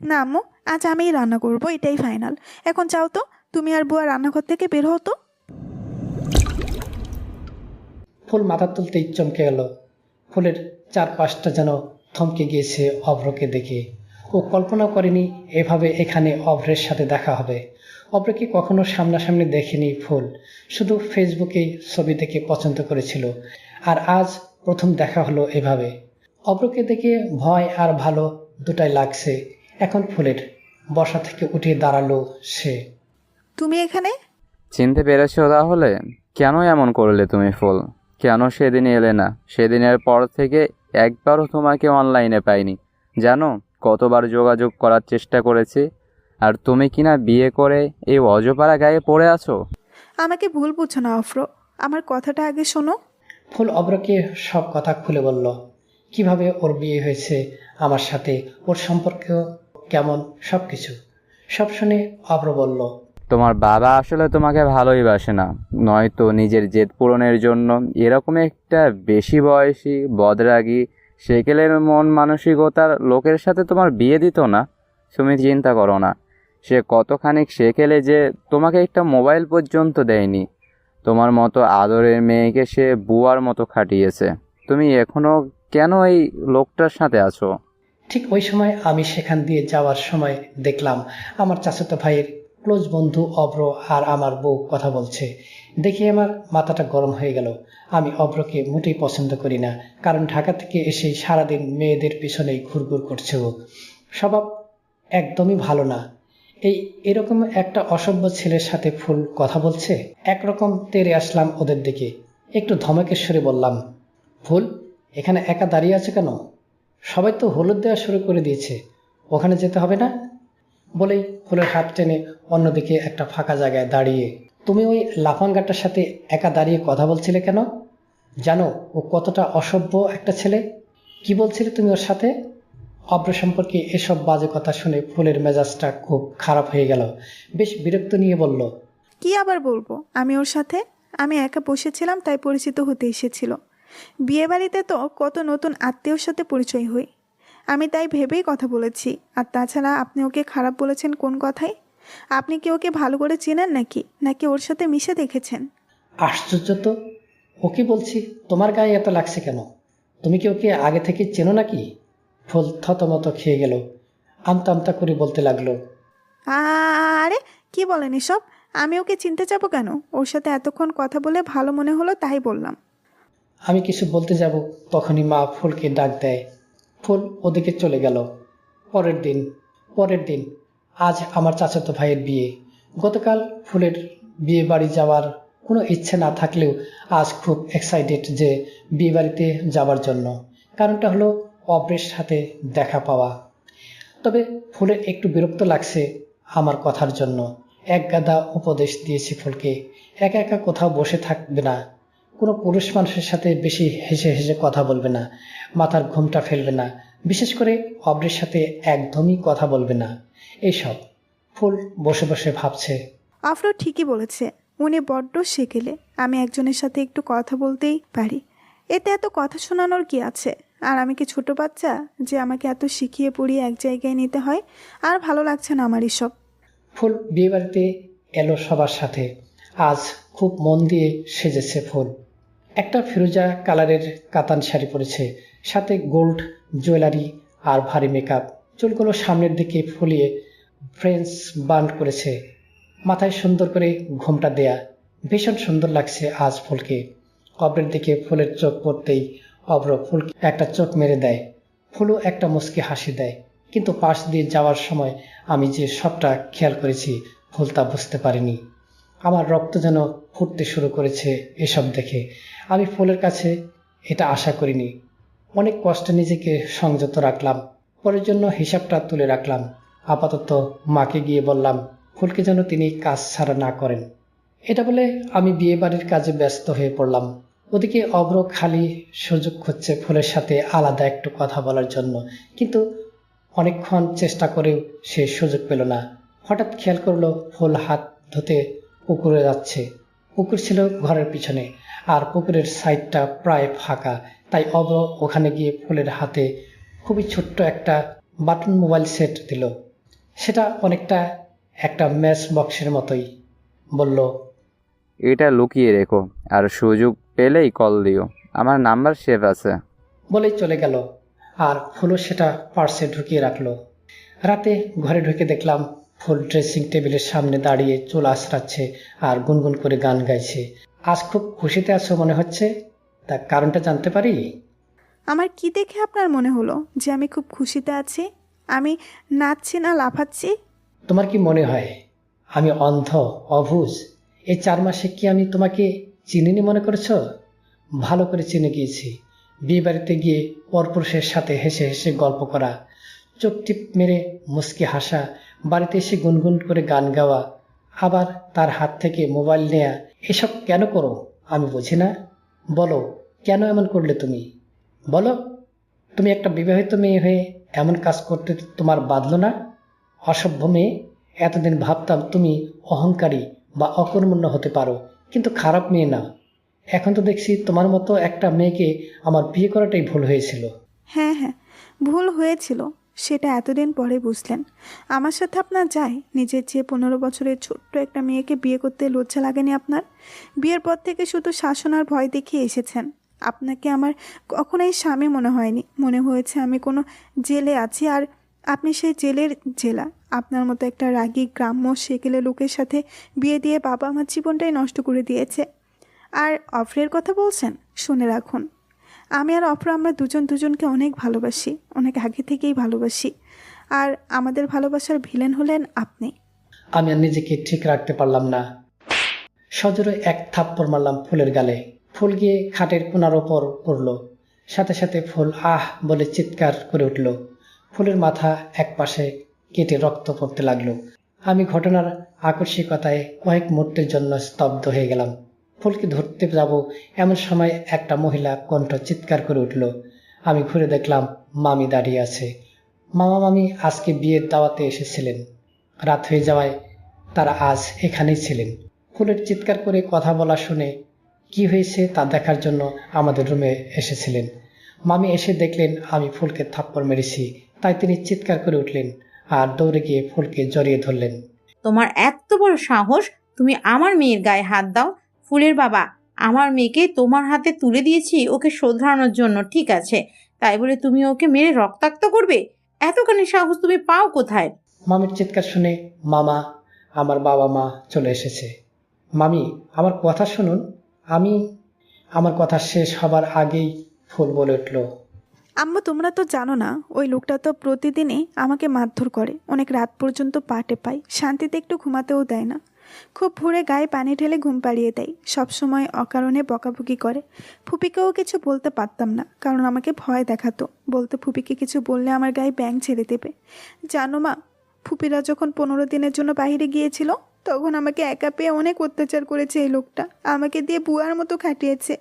না আম্মু, আজ আমিই রান্না করব, এটাই ফাইনাল। এখন যাও তো, তুমি আর বুয়া রান্নাঘর থেকে বের হও তো। ফুল মাথা তুলতেই চমকে গেল। ফুলের চারপাশটা যেন থমকে গিয়েছে অভ্রকে দেখে। ও কল্পনা করেনি এভাবে এখানে অভ্রের সাথে দেখা হবে। অভ্রকে কখনো সামনাসামনি দেখেনি ফুল, শুধু ফেসবুকেই ছবি দেখে পছন্দ করেছিল। আর আজ প্রথম দেখা হলো এভাবে। অভ্রকে দেখে ভয় আর ভালো দুটাই লাগছে এখন ফুলের। বসা থেকে উঠে দাঁড়ালো সে। তুমি এখানে? চিনতে পেরেছো তাহলে? কেন এমন করলে তুমি ফুল? কেন সেদিন এলে না? সেদিনের পর থেকে একবারও তোমাকে অনলাইনে পাইনি। জানো কতবার যোগাযোগ করার চেষ্টা করেছি, আর তুমি কিনা বিয়ে করে এই অজপাড়া গায়ে পড়ে আছো। আমাকে ভুল বুঝছো না অফ্র, আমার কথাটা আগে শোনো। ফুল অভ্রকে সব কথা খুলে বলল, কিভাবে ওর বিয়ে হয়েছে আমার সাথে, ওর সম্পর্ক কেমন, সবকিছু সব শুনে অভ্র বলল, তোমার বাবা আসলে তোমাকে ভালোই বাসে না, নয়তো নিজের জেদ পূরণের জন্য এরকম একটা বেশি বয়সী বদরাগী সেকেলের মন মানসিকতার লোকের সাথে তোমার বিয়ে দিত না। তুমি চিন্তা করো না সে কতখানি সেকেলে যে তোমাকে একটা মোবাইল পর্যন্ত দেয়নি। তোমার মতো আদরের মেয়েকে সে বুয়ার মতো খাটিয়েছে। তুমি এখনো কেন এই লোকটার সাথে আছো? ঠিক ওই সময় আমি সেখান দিয়ে যাওয়ার সময় দেখলাম আমার চাচাতো ভাইয়ের ক্লোজ বন্ধু অভ্র আর আমার বউ কথা বলছে। দেখে আমার মাথাটা গরম হয়ে গেল। আমি অভ্রকে মোটেই পছন্দ করি না, কারণ ঢাকা থেকে এসে সারাদিন মেয়েদের পিছনেই ঘুরঘুর করছে ও। স্বভাব একদমই ভালো না। এরকম একটা অসভ্য ছেলের সাথে ফুল কথা বলছে। একরকম তেড়ে আসলাম ওদের দিকে, একটু ধমকের সুরে বললাম, ফুল এখানে একা দাঁড়িয়ে আছে কেন? সবাই তো হলুদ দেওয়া শুরু করে দিয়েছে, ওখানে যেতে হবে না? বলেই ফুলের হাত টেনে অন্যদিকে একটা ফাঁকা জায়গায় দাঁড়িয়ে, তুমি ওই লাফাঙ্গাটার সাথে একা দাঁড়িয়ে কথা বলছিলে কেন? জানো ও কতটা অসভ্য একটা ছেলে? কি বলছিলে তুমি ওর সাথে? অভ্র সম্পর্কে এসব বাজে কথা শুনে ফুলের মেজাজটা খুব খারাপ হয়ে গেল। বেশ বিরক্ত নিয়ে বলল, কি আবার বলবো আমি ওর সাথে? আমি একা বসেছিলাম, তাই পরিচিত হতে এসেছিল। বিয়ে বাড়িতে তো কত নতুন আত্মীয়র সাথে পরিচয় হই, আমি তাই ভেবেই কথা বলেছি। আর তাছাড়া আপনি ওকে খারাপ বলেছেন কোন কথায়? আপনি কি ওকে ভালো করে চেনেন নাকি, নাকি ওর সাথে মিশে দেখেছেন? আশ্চর্য তো, ওকে বলছি তোমার গায়ে এত লাগছে কেন? তুমি কি ওকে আগে থেকে চেনো নাকি? ফুল থতমত খেয়ে গেল, আমতা আমতা করে বলতে লাগলো, আরে কি বলেন এসব? আমি ওকে চিনতে যাবো কেন? ওর সাথে এতক্ষণ কথা বলে ভালো মনে হলো তাই বললাম। আমি কিছু বলতে যাব তখনই মা ফুলকে ডাক দেয়। ফুল ওদিকে চলে গেল। পরের দিন আজ আমার চাচাতো ভাইয়ের বিয়ে। গতকাল ফুলের বিয়ে বাড়ি যাওয়ার কোনো ইচ্ছে না থাকলেও আজ খুব এক্সাইটেড যে বিয়ে বাড়িতে যাওয়ার জন্য। কারণটা হলো অভ্রের সাথে দেখা পাওয়া। তবে ফুলের একটু বিরক্ত লাগছে আমার কথার জন্য। এক গাদা উপদেশ দিয়েছি ফুলকে, একা একা কোথাও বসে থাকবে না, কোনো পুরুষ মানুষের সাথে বেশি হেসে হেসে কথা বলবে না, মাথার ঘুমটা ফেলবে না, বিশেষ করে অভ্রের সাথে একদমই কথা বলবে না। এইসব ফুল বসে বসে ভাবছে। আফরো ঠিকই বলেছে, উনি বড্ড সেকেলে। আমি একজনের সাথে একটু কথা বলতেই পারি, এতে এত কথা শোনানোর কি আছে? আর আমি কি ছোট বাচ্চা যে আমাকে এত শিখিয়ে পড়িয়ে এক জায়গায় নিতে হয়? আর ভালো লাগছে না আমার এসব। ফুল বিয়েবাড়িতে এলো সবার সাথে। আজ খুব মন দিয়ে সেজেছে ফুল। একটা ফিরোজা কালারের কাতান শাড়ি পরেছে, সাথে গোল্ড জুয়েলারি আর ভারী মেকআপ। চুলগুলো সামনের দিকে ফুলিয়ে ফ্রেঞ্চ বান্ড করেছে, মাথায় সুন্দর করে ঘোমটা দেয়া। ভীষণ সুন্দর লাগছে আজ ফুলকে। অভ্রের দিকে ফুলের চোখ পড়তেই অভ্র ফুলকে একটা চোখ মেরে দেয়। ফুলও একটা মুচকি হাসি দেয়, কিন্তু পাশ দিয়ে যাওয়ার সময় আমি যে সবটা খেয়াল করেছি ফুল তা বুঝতে পারিনি। আমার রক্ত যেন ফুটতে শুরু করেছে এসব দেখে। আমি ফুলের কাছে এটা আশা করিনি। অনেক কষ্টে নিজেকে সংযত রাখলাম, পরের জন্য হিসাবটা তুলে রাখলাম। আপাতত মাকে গিয়ে বললাম ফুলকে যেন তিনি কাজ ছাড়া না করেন। এটা বলে আমি বিয়ে বাড়ির কাজে ব্যস্ত হয়ে পড়লাম। ওদিকে অভ্র খালি সুযোগ খুঁজছে ফুলের সাথে আলাদা একটু কথা বলার জন্য, কিন্তু অনেকক্ষণ চেষ্টা করেও সে সুযোগ পেল না। হঠাৎ খেয়াল করলো ফুল হাত ধুতে পুকুরে যাচ্ছে। পুকুর ছিল ঘরের পিছনে, আর পুকুরের সাইডটা প্রায় ফাঁকা। তাই অভ্র ওখানে গিয়ে ফুলের হাতে খুবই ছোট্ট একটা বাটন মোবাইল সেট দিল। সেটা অনেকটা একটা ম্যাচ বক্সের মতোই। বলল, এটা লুকিয়ে রেখো, আর সুযোগ পেলেই কল দিও, আমার নাম্বার সেভ আছে। বলেই চলে গেল। আর ফুলও সেটা পার্সে ঢুকিয়ে রাখলো। রাতে ঘরে ঢুকে দেখলাম ফুল ড্রেসিং টেবিলের সামনে দাঁড়িয়ে চুল আঁচড়াচ্ছে আর গুনগুন করে গান গাইছে। আজ খুব খুশিতে আছো মনে হচ্ছে, তা কারণটা জানতে পারি? আমার কি দেখে আপনার মনে হলো যে আমি খুব খুশিতে আছি? আমি নাচছি না লাফাচ্ছি? তোমার কি মনে হয় আমি অন্ধ, অবুঝ? এই 4 মাসে কি আমি তোমাকে চিনিনি মনে করেছ? ভালো করে চিনে গিয়েছি। বিয়ে বাড়িতে গিয়ে পরপুরুষের সাথে হেসে হেসে গল্প করা, চোখ টিপ মেরে মুচকি হাসা, বাড়িতে এসে গুনগুন করে গান গাওয়া, আবার তার হাত থেকে মোবাইল নেয়া, এসব কেন করো আমি বুঝি না। বলো, কেন এমন করলে তুমি? বলো, তুমি একটা বিবাহিত মেয়ে হয়ে এমন কাজ করতে তোমার বাধলো না? অসভ্য মেয়ে। এতদিন ভাবতাম তুমি অহংকারী বা অকর্মণ্য হতে পারো, কিন্তু খারাপ মেয়ে না। এখন তো দেখছি তোমার মতো একটা মেয়েকে আমার বিয়ে করাটাই ভুল হয়েছিল। হ্যাঁ হ্যাঁ, ভুল হয়েছিল, সেটা এতদিন পরে বুঝলেন। আমার সাথে আপনার যায়? নিজের চেয়ে 15 বছরের ছোট্ট একটা মেয়েকে বিয়ে করতে লজ্জা লাগেনি আপনার? বিয়ের পর থেকে শুধু শাসন আর ভয় দেখিয়ে এসেছেন। আপনাকে আমার কখনোই স্বামী মনে হয়নি, মনে হয়েছে আমি কোনো জেলে আছি, আর আপনি সেই জেলের জেলা। আপনার মতো একটা রাগী গ্রাম্য সেকেলে লোকের সাথে বিয়ে দিয়ে বাবা আমার জীবনটাই নষ্ট করে দিয়েছে। আর অফরের কথা বলছেন, শুনে রাখুন, আমি আর অপরা আমরা দুজন দুজনকে অনেক ভালোবাসি, অনেক আগে থেকেই ভালোবাসি। আর আমাদের ভালোবাসার ভিলেন হলেন আপনি। আমি আর নিজেকে ঠিক রাখতে পারলাম না। সজোরে এক থাপ্পড় মারলাম ফুলের গালে। ফুল গিয়ে খাটের কোণার ওপর পড়ল। সাথে সাথে ফুল আহ বলে চিৎকার করে উঠল। ফুলের মাথা এক পাশে কেটে রক্ত পড়তে লাগলো। আমি ঘটনার আকস্মিকতায় কয়েক মুহূর্তের জন্য স্তব্ধ হয়ে গেলাম। ফুলকে ধরতে যাব এমন সময় একটা মহিলা কণ্ঠ চিৎকার করে উঠল। আমি ঘুরে দেখলাম মামি দাঁড়িয়ে আছে। মামা মামি আজকে বিয়ের দাওয়াতে এসেছিলেন। রাত হয়ে যাওয়ায় তারা আজ এখানেই ছিলেন। ফুলের চিৎকার করে কথা বলা শুনে কি হয়েছে তা দেখার জন্য আমাদের রুমে এসেছিলেন। মামি এসে দেখলেন আমি ফুলকে থাপ্পড় মেরেছি, তাই তিনি চিৎকার করে উঠলেন আর দৌড়ে গিয়ে ফুলকে জড়িয়ে ধরলেন। তোমার এত বড় সাহস, তুমি আমার মেয়ের গায়ে হাত দাও? ফুলের বাবা, আমার মেয়েকে তোমার হাতে তুলে দিয়েছি ওকে শোধরানোর জন্য, ঠিক আছে? তাই বলে তুমি ওকে মেরে রক্তাক্ত করবে? এতখানি সাহস তুমি পাও কোথায়? মামির চিৎকার শুনে মামা, আমার বাবা মা চলে এসেছে। মামি, আমার কথা শুনুন। আমার কথা শেষ হবার আগেই ফুল বলে উঠল, আম্মু, তোমরা তো জানো না, ওই লোকটা তো প্রতিদিনই আমাকে মারধর করে, অনেক রাত পর্যন্ত পাটে পাই, শান্তিতে একটু ঘুমাতেও দেয় না। খুব ভোরে গায়ে পানি ঢেলে ঘুম পাড়িয়ে দেয়, সবসময় অকারণে বকাবকি করে। ফুপিকেও কিছু বলতে পারতাম না, কারণ আমাকে ভয় দেখাতো, বলতো ফুপিকে কিছু বললে আমার গায়ে ব্যাঙ ছেড়ে দেবে। জানো মা, ফুপিরা যখন 15 দিনের জন্য বাইরে গিয়েছিল, তখন আমাকে একা পেয়ে অনেক অত্যাচার করেছে এই লোকটা। আমাকে দিয়ে বুয়ার মতো খাটিয়েছে,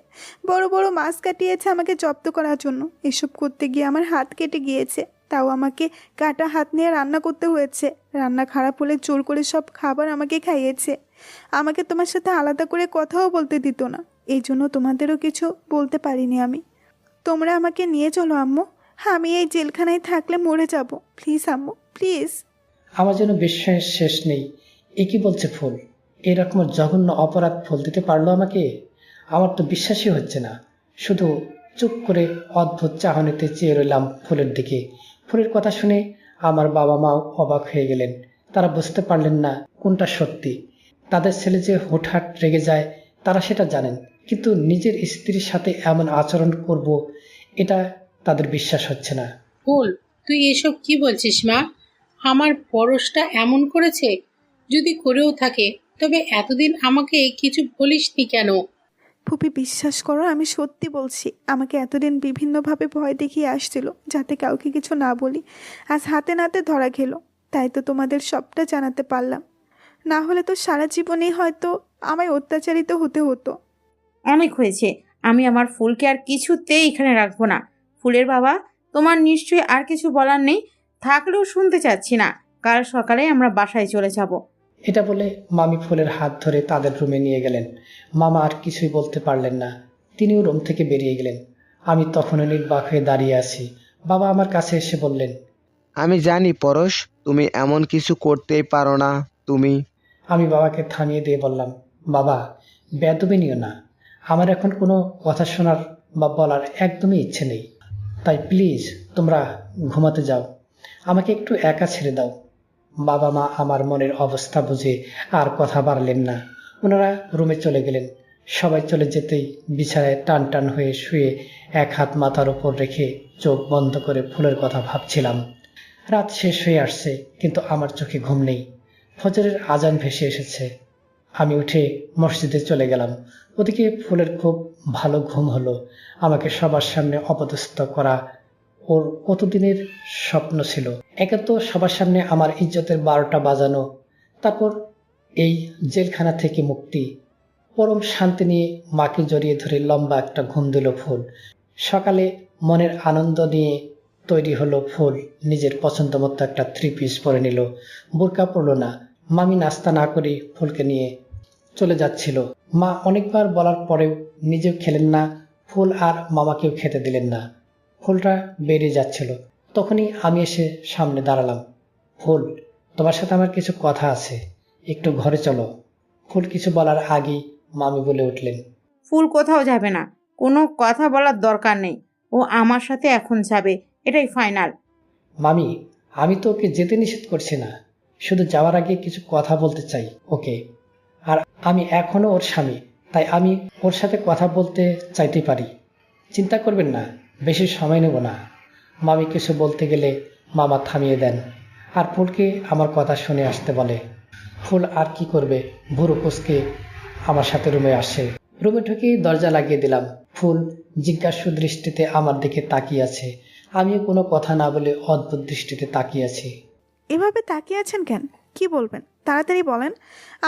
বড় বড় মাছ কাটিয়েছে আমাকে জব্দ করার জন্য। এসব করতে গিয়ে আমার হাত কেটে গিয়েছে, তাও আমাকে কাটা হাত নিয়ে রান্না করতে হয়েছে। রান্না খারাপ হলে জোর করে সব খাবার আমাকে খাইয়েছে। আমাকে তোমার সাথে আলাদা করে কথাও বলতে দিত না, এই জন্য তোমাদেরও কিছু বলতে পারিনি আমি। তোমরা আমাকে নিয়ে চলো আম্মু, আমি এই জেলখানায় থাকলে মরে যাব। প্লিজ আম্মু, প্লিজ। আমার যেন বিশ্বাসের শেষ নেই। এ কি বলছে ফুল? এরকম জঘন্য অপরাধ ফুল দিতে পারলো আমাকে? আমার তো বিশ্বাসই হচ্ছে না। শুধু চুপ করে অদ্ভুত চাহনিতে চেয়ে রইলাম ফুলের দিকে। ফুলের কথা শুনে আমার বাবা মাও অবাক হয়ে গেলেন। তারা বুঝতে পারলেন না কোনটা সত্যি। তাদের ছেলে যে হুটহাট রেগে যায় তারা সেটা জানেন, কিন্তু নিজের স্ত্রীর সাথে এমন আচরণ করব এটা তাদের বিশ্বাস হচ্ছে না। ফুল, তুই এসব কি বলছিস মা? আমার পরশটা এমন করেছে? যদি করেও থাকে তবে এতদিন আমাকে কিছু বলিসনি কেন? ফুপি, বিশ্বাস করো, আমি সত্যি বলছি। আমাকে এতদিন বিভিন্নভাবে ভয় দেখিয়ে আসছিল যাতে কাউকে কিছু না বলি। আজ হাতে নাতে ধরা খেলো, তাই তো তোমাদের সবটা জানাতে পারলাম। না হলে তো সারা জীবনেই হয়তো আমায় অত্যাচারিত হতে হতো। অনেক হয়েছে, আমি আমার ফুলকে আর কিছুতেই এখানে রাখবো না। ফুলের বাবা, তোমার নিশ্চয়ই আর কিছু বলার নেই? থাকলেও শুনতে চাচ্ছি না, কাল সকালে আমরা বাসায় চলে যাব। এটা বলে মামি ফুলের হাত ধরে তাদের রুমে নিয়ে গেলেন। মামা আর কিছুই বলতে পারলেন না, তিনিও রুম থেকে বেরিয়ে গেলেন। আমি তখনও নির্বাক হয়ে দাঁড়িয়ে আছি। বাবা আমার কাছে এসে বললেন, আমি জানি পরশ, তুমি এমন কিছু করতেই পারো না। তুমি আমি বাবাকে থামিয়ে দিয়ে বললাম, বাবা, বেয়াদবি নিও না। আমার এখন কোনো কথা শোনার বা বলার একদমই ইচ্ছে নেই। তাই প্লিজ তোমরা ঘুমাতে যাও, আমাকে একটু একা ছেড়ে দাও। বাবা মা আমার মনের অবস্থা বুঝে আর কথা বাড়লেন না। ওনারা রুমে চলে গেলেন। সবাই চলে যেতেই বিছানায় টান টান হয়ে শুয়ে এক হাত মাথার উপর রেখে চোখ বন্ধ করে ফুলের কথা ভাবছিলাম। রাত শেষ হয়ে আসছে, কিন্তু আমার চোখে ঘুম নেই। ফজরের আজান ভেসে এসেছে। আমি উঠে মসজিদে চলে গেলাম। ওদিকে ফুলের খুব ভালো ঘুম হলো। আমাকে সবার সামনে অপদস্থ করা ওর কতদিনের স্বপ্ন ছিল। একে তো সবার সামনে আমার ইজ্জতের 12টা বাজানো, তারপর এই জেলখানা থেকে মুক্তি। পরম শান্তি নিয়ে মাকে জড়িয়ে ধরে লম্বা একটা ঘুম দিল ফুল। সকালে মনের আনন্দ নিয়ে তৈরি হলো ফুল। নিজের পছন্দ মতো একটা 3 পিস পরে নিল, বোরকা পরলো না। মামি নাস্তা না করে ফুলকে নিয়ে চলে যাচ্ছিল। মা অনেকবার বলার পরেও নিজেও খেলেন না, ফুল আর মামাকেও খেতে দিলেন না। ফুলটা বেরিয়ে যাচ্ছিল, তখনই আমি এসে সামনে দাঁড়ালাম। ফুল, তোমার সাথে আমার কিছু কথা আছে, একটু ঘরে চলো। ফুল কিছু বলার আগেই মামি বলে উঠলেন, ফুল কোথাও যাবে না, কোনো কথা বলার দরকার নেই। ও আমার সাথে এখন যাবে, এটাই ফাইনাল। মামি, আমি তো ওকে যেতে নিষেধ করছি না, শুধু যাওয়ার আগে কিছু কথা বলতে চাই ওকে। আর আমি এখনো ওর স্বামী, তাই আমি ওর সাথে কথা বলতে চাইতে পারি। চিন্তা করবেন না, বেশি সময় নেব না। মামি কিছু বলতে গেলে মামা থামিয়ে দেন আর ফুলকে আমার কথা শুনে আসতে বলে। ফুল আর কি করবে, ভুরু কুঁচকে আমার সাথে রুমে আসে। রুমে ঢুকেই দরজা লাগিয়ে দিলাম। ফুল জিজ্ঞাসু দৃষ্টিতে আমার দিকে তাকিয়ে আছে। আমিও কোনো কথা না বলে অদ্ভুত দৃষ্টিতে তাকিয়ে আছি। এভাবে তাকিয়ে আছেন কেন? কি বলবেন তাড়াতাড়ি বলেন,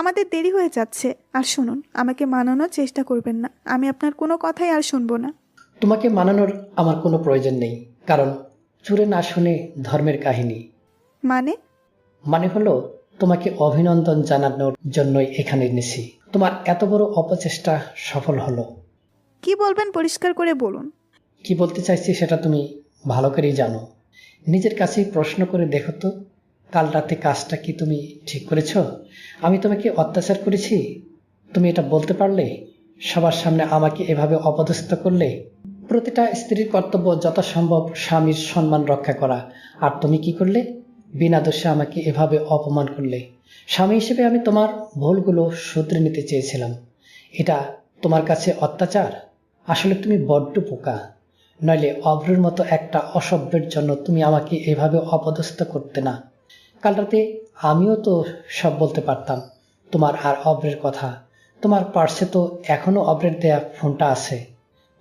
আমাদের দেরি হয়ে যাচ্ছে। আর শুনুন, আমাকে মানানোর চেষ্টা করবেন না, আমি আপনার কোনো কথাই আর শুনবো না। তোমাকে মানানোর আমার কোনো প্রয়োজন নেই, কারণ চুরে না শুনে ধর্মের কাহিনী। মানে? মানে হলো, তোমাকে অভিনন্দন জানানোর জন্যই এখানে এনেছি। তোমার এত বড় অপচেষ্টা সফল হলো। কি বলবেন পরিষ্কার করে বলুন। কি বলতে চাইছি সেটা তুমি ভালো করেই জানো। নিজের কাছেই প্রশ্ন করে দেখো তো, কাল রাতে কাজটা কি তুমি ঠিক করেছ? আমি তোমাকে অত্যাচার করেছি? তুমি এটা বলতে পারলে? সবার সামনে আমাকে এভাবে অপদস্থ করলে। প্রতিটা স্ত্রীর কর্তব্য যথাসম্ভব স্বামীর সম্মান রক্ষা করা, আর তুমি কি করলে? বিনা দোষে আমাকে এভাবে অপমান করলে। স্বামী হিসেবে আমি তোমার ভুলগুলো শুধরে নিতে চেয়েছিলাম। এটা তোমার কাছে অত্যাচার? আসলে তুমি বড্ড বোকা। নইলে অভ্রের মতো একটা অসভ্যের জন্য তুমি আমাকে এভাবে অপদস্থ করতে না। কাল রাতে আমিও তো সব বলতে পারতাম, তোমার আর অভ্রের কথা। তোমার পার্সে তো এখনো অভ্রের দেয়া ফোনটা আছে।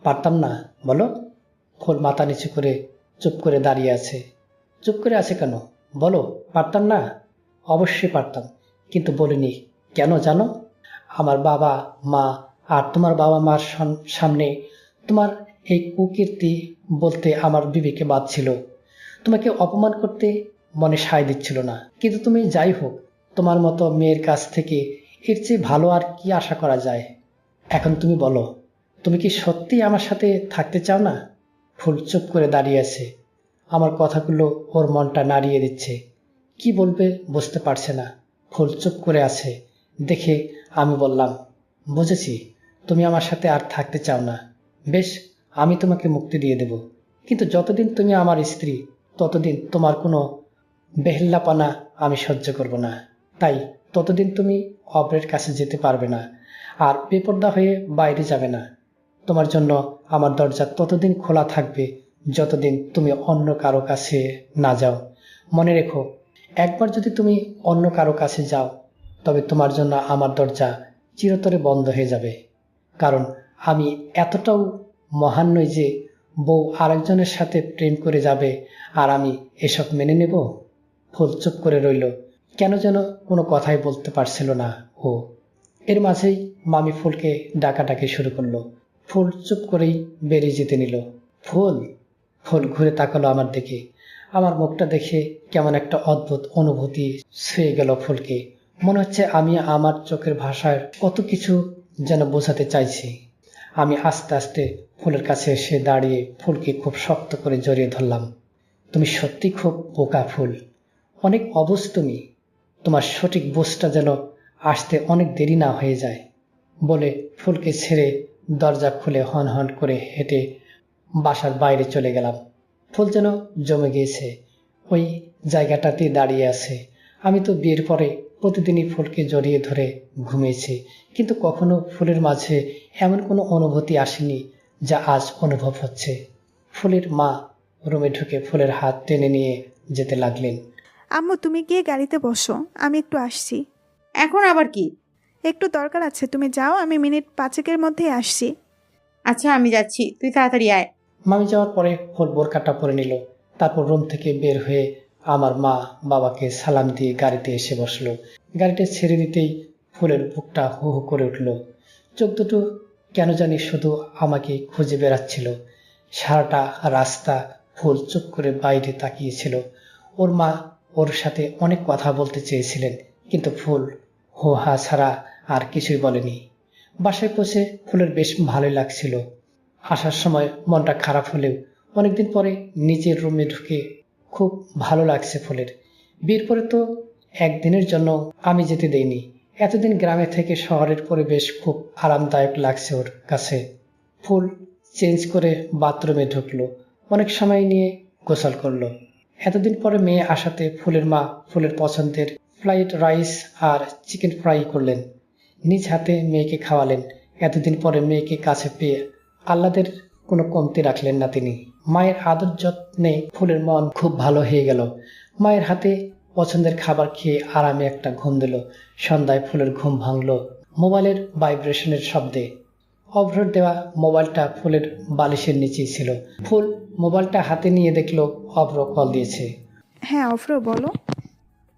পারতাম না বলো? ফুল মাথা নিচু করে চুপ করে দাঁড়িয়ে আছে। চুপ করে আছে কেন বলো? পারতাম না? অবশ্যই পারতাম, কিন্তু বলিনি। কেন জানো? আমার বাবা মা আর তোমার বাবা মার সামনে তোমার এই কুকীর্তি বলতে আমার বিবেকে বাধছিল। তোমাকে অপমান করতে মনে সায় দিচ্ছিল না। কিন্তু তুমি যাই হোক, তোমার মতো মেয়ের কাছ থেকে এর চেয়ে ভালো আর কি আশা করা যায়? এখন তুমি বলো, তুমি কি সত্যি আমার সাথে থাকতে চাও না? ফুল চুপ করে দাঁড়িয়ে আছে। আমার কথাগুলো ওর মনটা নাড়িয়ে দিচ্ছে। কি বলবে বুঝতে পারছে না। ফুল চুপ করে আছে দেখে আমি বললাম, বুঝেছি, তুমি আমার সাথে আর থাকতে চাও না। বেশ, আমি তোমাকে মুক্তি দিয়ে দেব, কিন্তু যতদিন তুমি আমার স্ত্রী ততদিন তোমার কোনো বেহেল্লাপানা আমি সহ্য করব না। তাই ততদিন তুমি অপরের কাছে যেতে পারবে না, আর বেপর্দা হয়ে বাইরে যাবে না। তোমার জন্য আমার দরজা ততদিন খোলা থাকবে যতদিন তুমি অন্য কারো কাছে না যাও। মনে রেখো, একবার যদি তুমি অন্য কারো কাছে যাও, তবে তোমার জন্য আমার দরজা চিরতরে বন্ধ হয়ে যাবে। কারণ আমি এতটাও মহান নই যে বউ আরেকজনের সাথে প্রেম করে যাবে আর আমি এসব মেনে নেব। ফুল চুপ করে রইল, কেন যেন কোনো কথাই বলতে পারছিল না ও। এর মাঝেই মামি ফুলকে ডাকাডাকি শুরু করলো। ফুল চুপ করেই বেরিয়ে যেতে নিল। ফুল ফুল ঘুরে তাকালো আমার দিকে। আমার মুখটা দেখে কেমন একটা অদ্ভুত অনুভূতি ছুঁয়ে গেল ফুলকে। মনে হচ্ছে আমি আমার চোখের ভাষায় কত কিছু যেন বোঝাতে চাইছি। আমি আস্তে আস্তে ফুলের কাছে এসে দাঁড়িয়ে ফুলকে খুব শক্ত করে জড়িয়ে ধরলাম। তুমি সত্যি খুব বোকা ফুল, অনেক অবুঝ তুমি। তোমার সঠিক বুঝটা যেন আসতে অনেক দেরি না হয়ে যায়। বলে ফুলকে ছেড়ে দরজা খুলে হন হন করে হেঁটে বাসার বাইরে চলে গেলাম। ফুল যেন জমে গিয়েছে, ওই জায়গাটাতে দাঁড়িয়ে আছে। আমি তো বিয়ের পরে প্রতিদিনই ফুলকে জড়িয়ে ধরে ঘুমিয়েছি, কিন্তু কখনো ফুলের মাঝে এমন কোনো অনুভূতি আসেনি যা আজ অনুভব হচ্ছে। ফুলের মা রুমে ঢুকে ফুলের হাত টেনে নিয়ে যেতে লাগলেন। আম্মু তুমি গিয়ে গাড়িতে বসো, আমি একটু আসছি। এখন আবার কি? একটু দরকার আছে, তুমি যাও, আমি মিনিট 5-এর মধ্যেই আসছি। আচ্ছা আমি যাচ্ছি, তুই তাড়াতাড়ি আয়। মামি যাওয়ার পরে ফুল বোরকাটা পরে নিল। তারপর রুম থেকে বের হয়ে আমার মা বাবাকে সালাম দিয়ে গাড়িতে এসে বসলো। গাড়িটা ছেড়ে দিতেই ফুলের বুকটা হু হু করে উঠল। চোখ দুটো কেন জানি শুধু আমাকে খুঁজে বেড়াচ্ছিল। সারাটা রাস্তা ফুল চুপ করে বাইরে তাকিয়েছিল। ওর মা ওর সাথে অনেক কথা বলতে চেয়েছিলেন, কিন্তু ফুল হো হা ছাড়া আর কিছুই বলেনি। বাসায় পৌঁছে ফুলের বেশ ভালোই লাগছিল। আসার সময় মনটা খারাপ হলেও অনেকদিন পরে নিজের রুমে ঢুকে খুব ভালো লাগছে ফুলের। বিয়ের পরে তো একদিনের জন্য আমি যেতে দেইনি। এতদিন গ্রামে থেকে শহরের পরিবেশ খুব আরামদায়ক লাগছে ওর কাছে। ফুল চেঞ্জ করে বাথরুমে ঢুকলো, অনেক সময় নিয়ে গোসল করলো। এতদিন পরে মেয়ে আসাতে ফুলের মা ফুলের পছন্দের ফ্রাইড রাইস আর চিকেন ফ্রাই করলেন, নিজ হাতে মেয়েকে খাওয়ালেন। এতদিন পরে মেয়েকে কাছে পেয়ে আহ্লাদের কোনো কমতি রাখলেন না তিনি। মায়ের আদর যত্নে ফুলের মন খুব ভালো হয়ে গেল। মায়ের হাতে পছন্দের খাবার খেয়ে আরামে একটা ঘুম দিল। সন্ধ্যায় ফুলের ঘুম ভাঙল মোবাইলের ভাইব্রেশনের শব্দে। অভ্রর দেওয়া মোবাইলটা ফুলের বালিশের নিচেই ছিল। ফুল মোবাইলটা হাতে নিয়ে দেখল অভ্র কল দিয়েছে। হ্যাঁ অফ্র, বলো।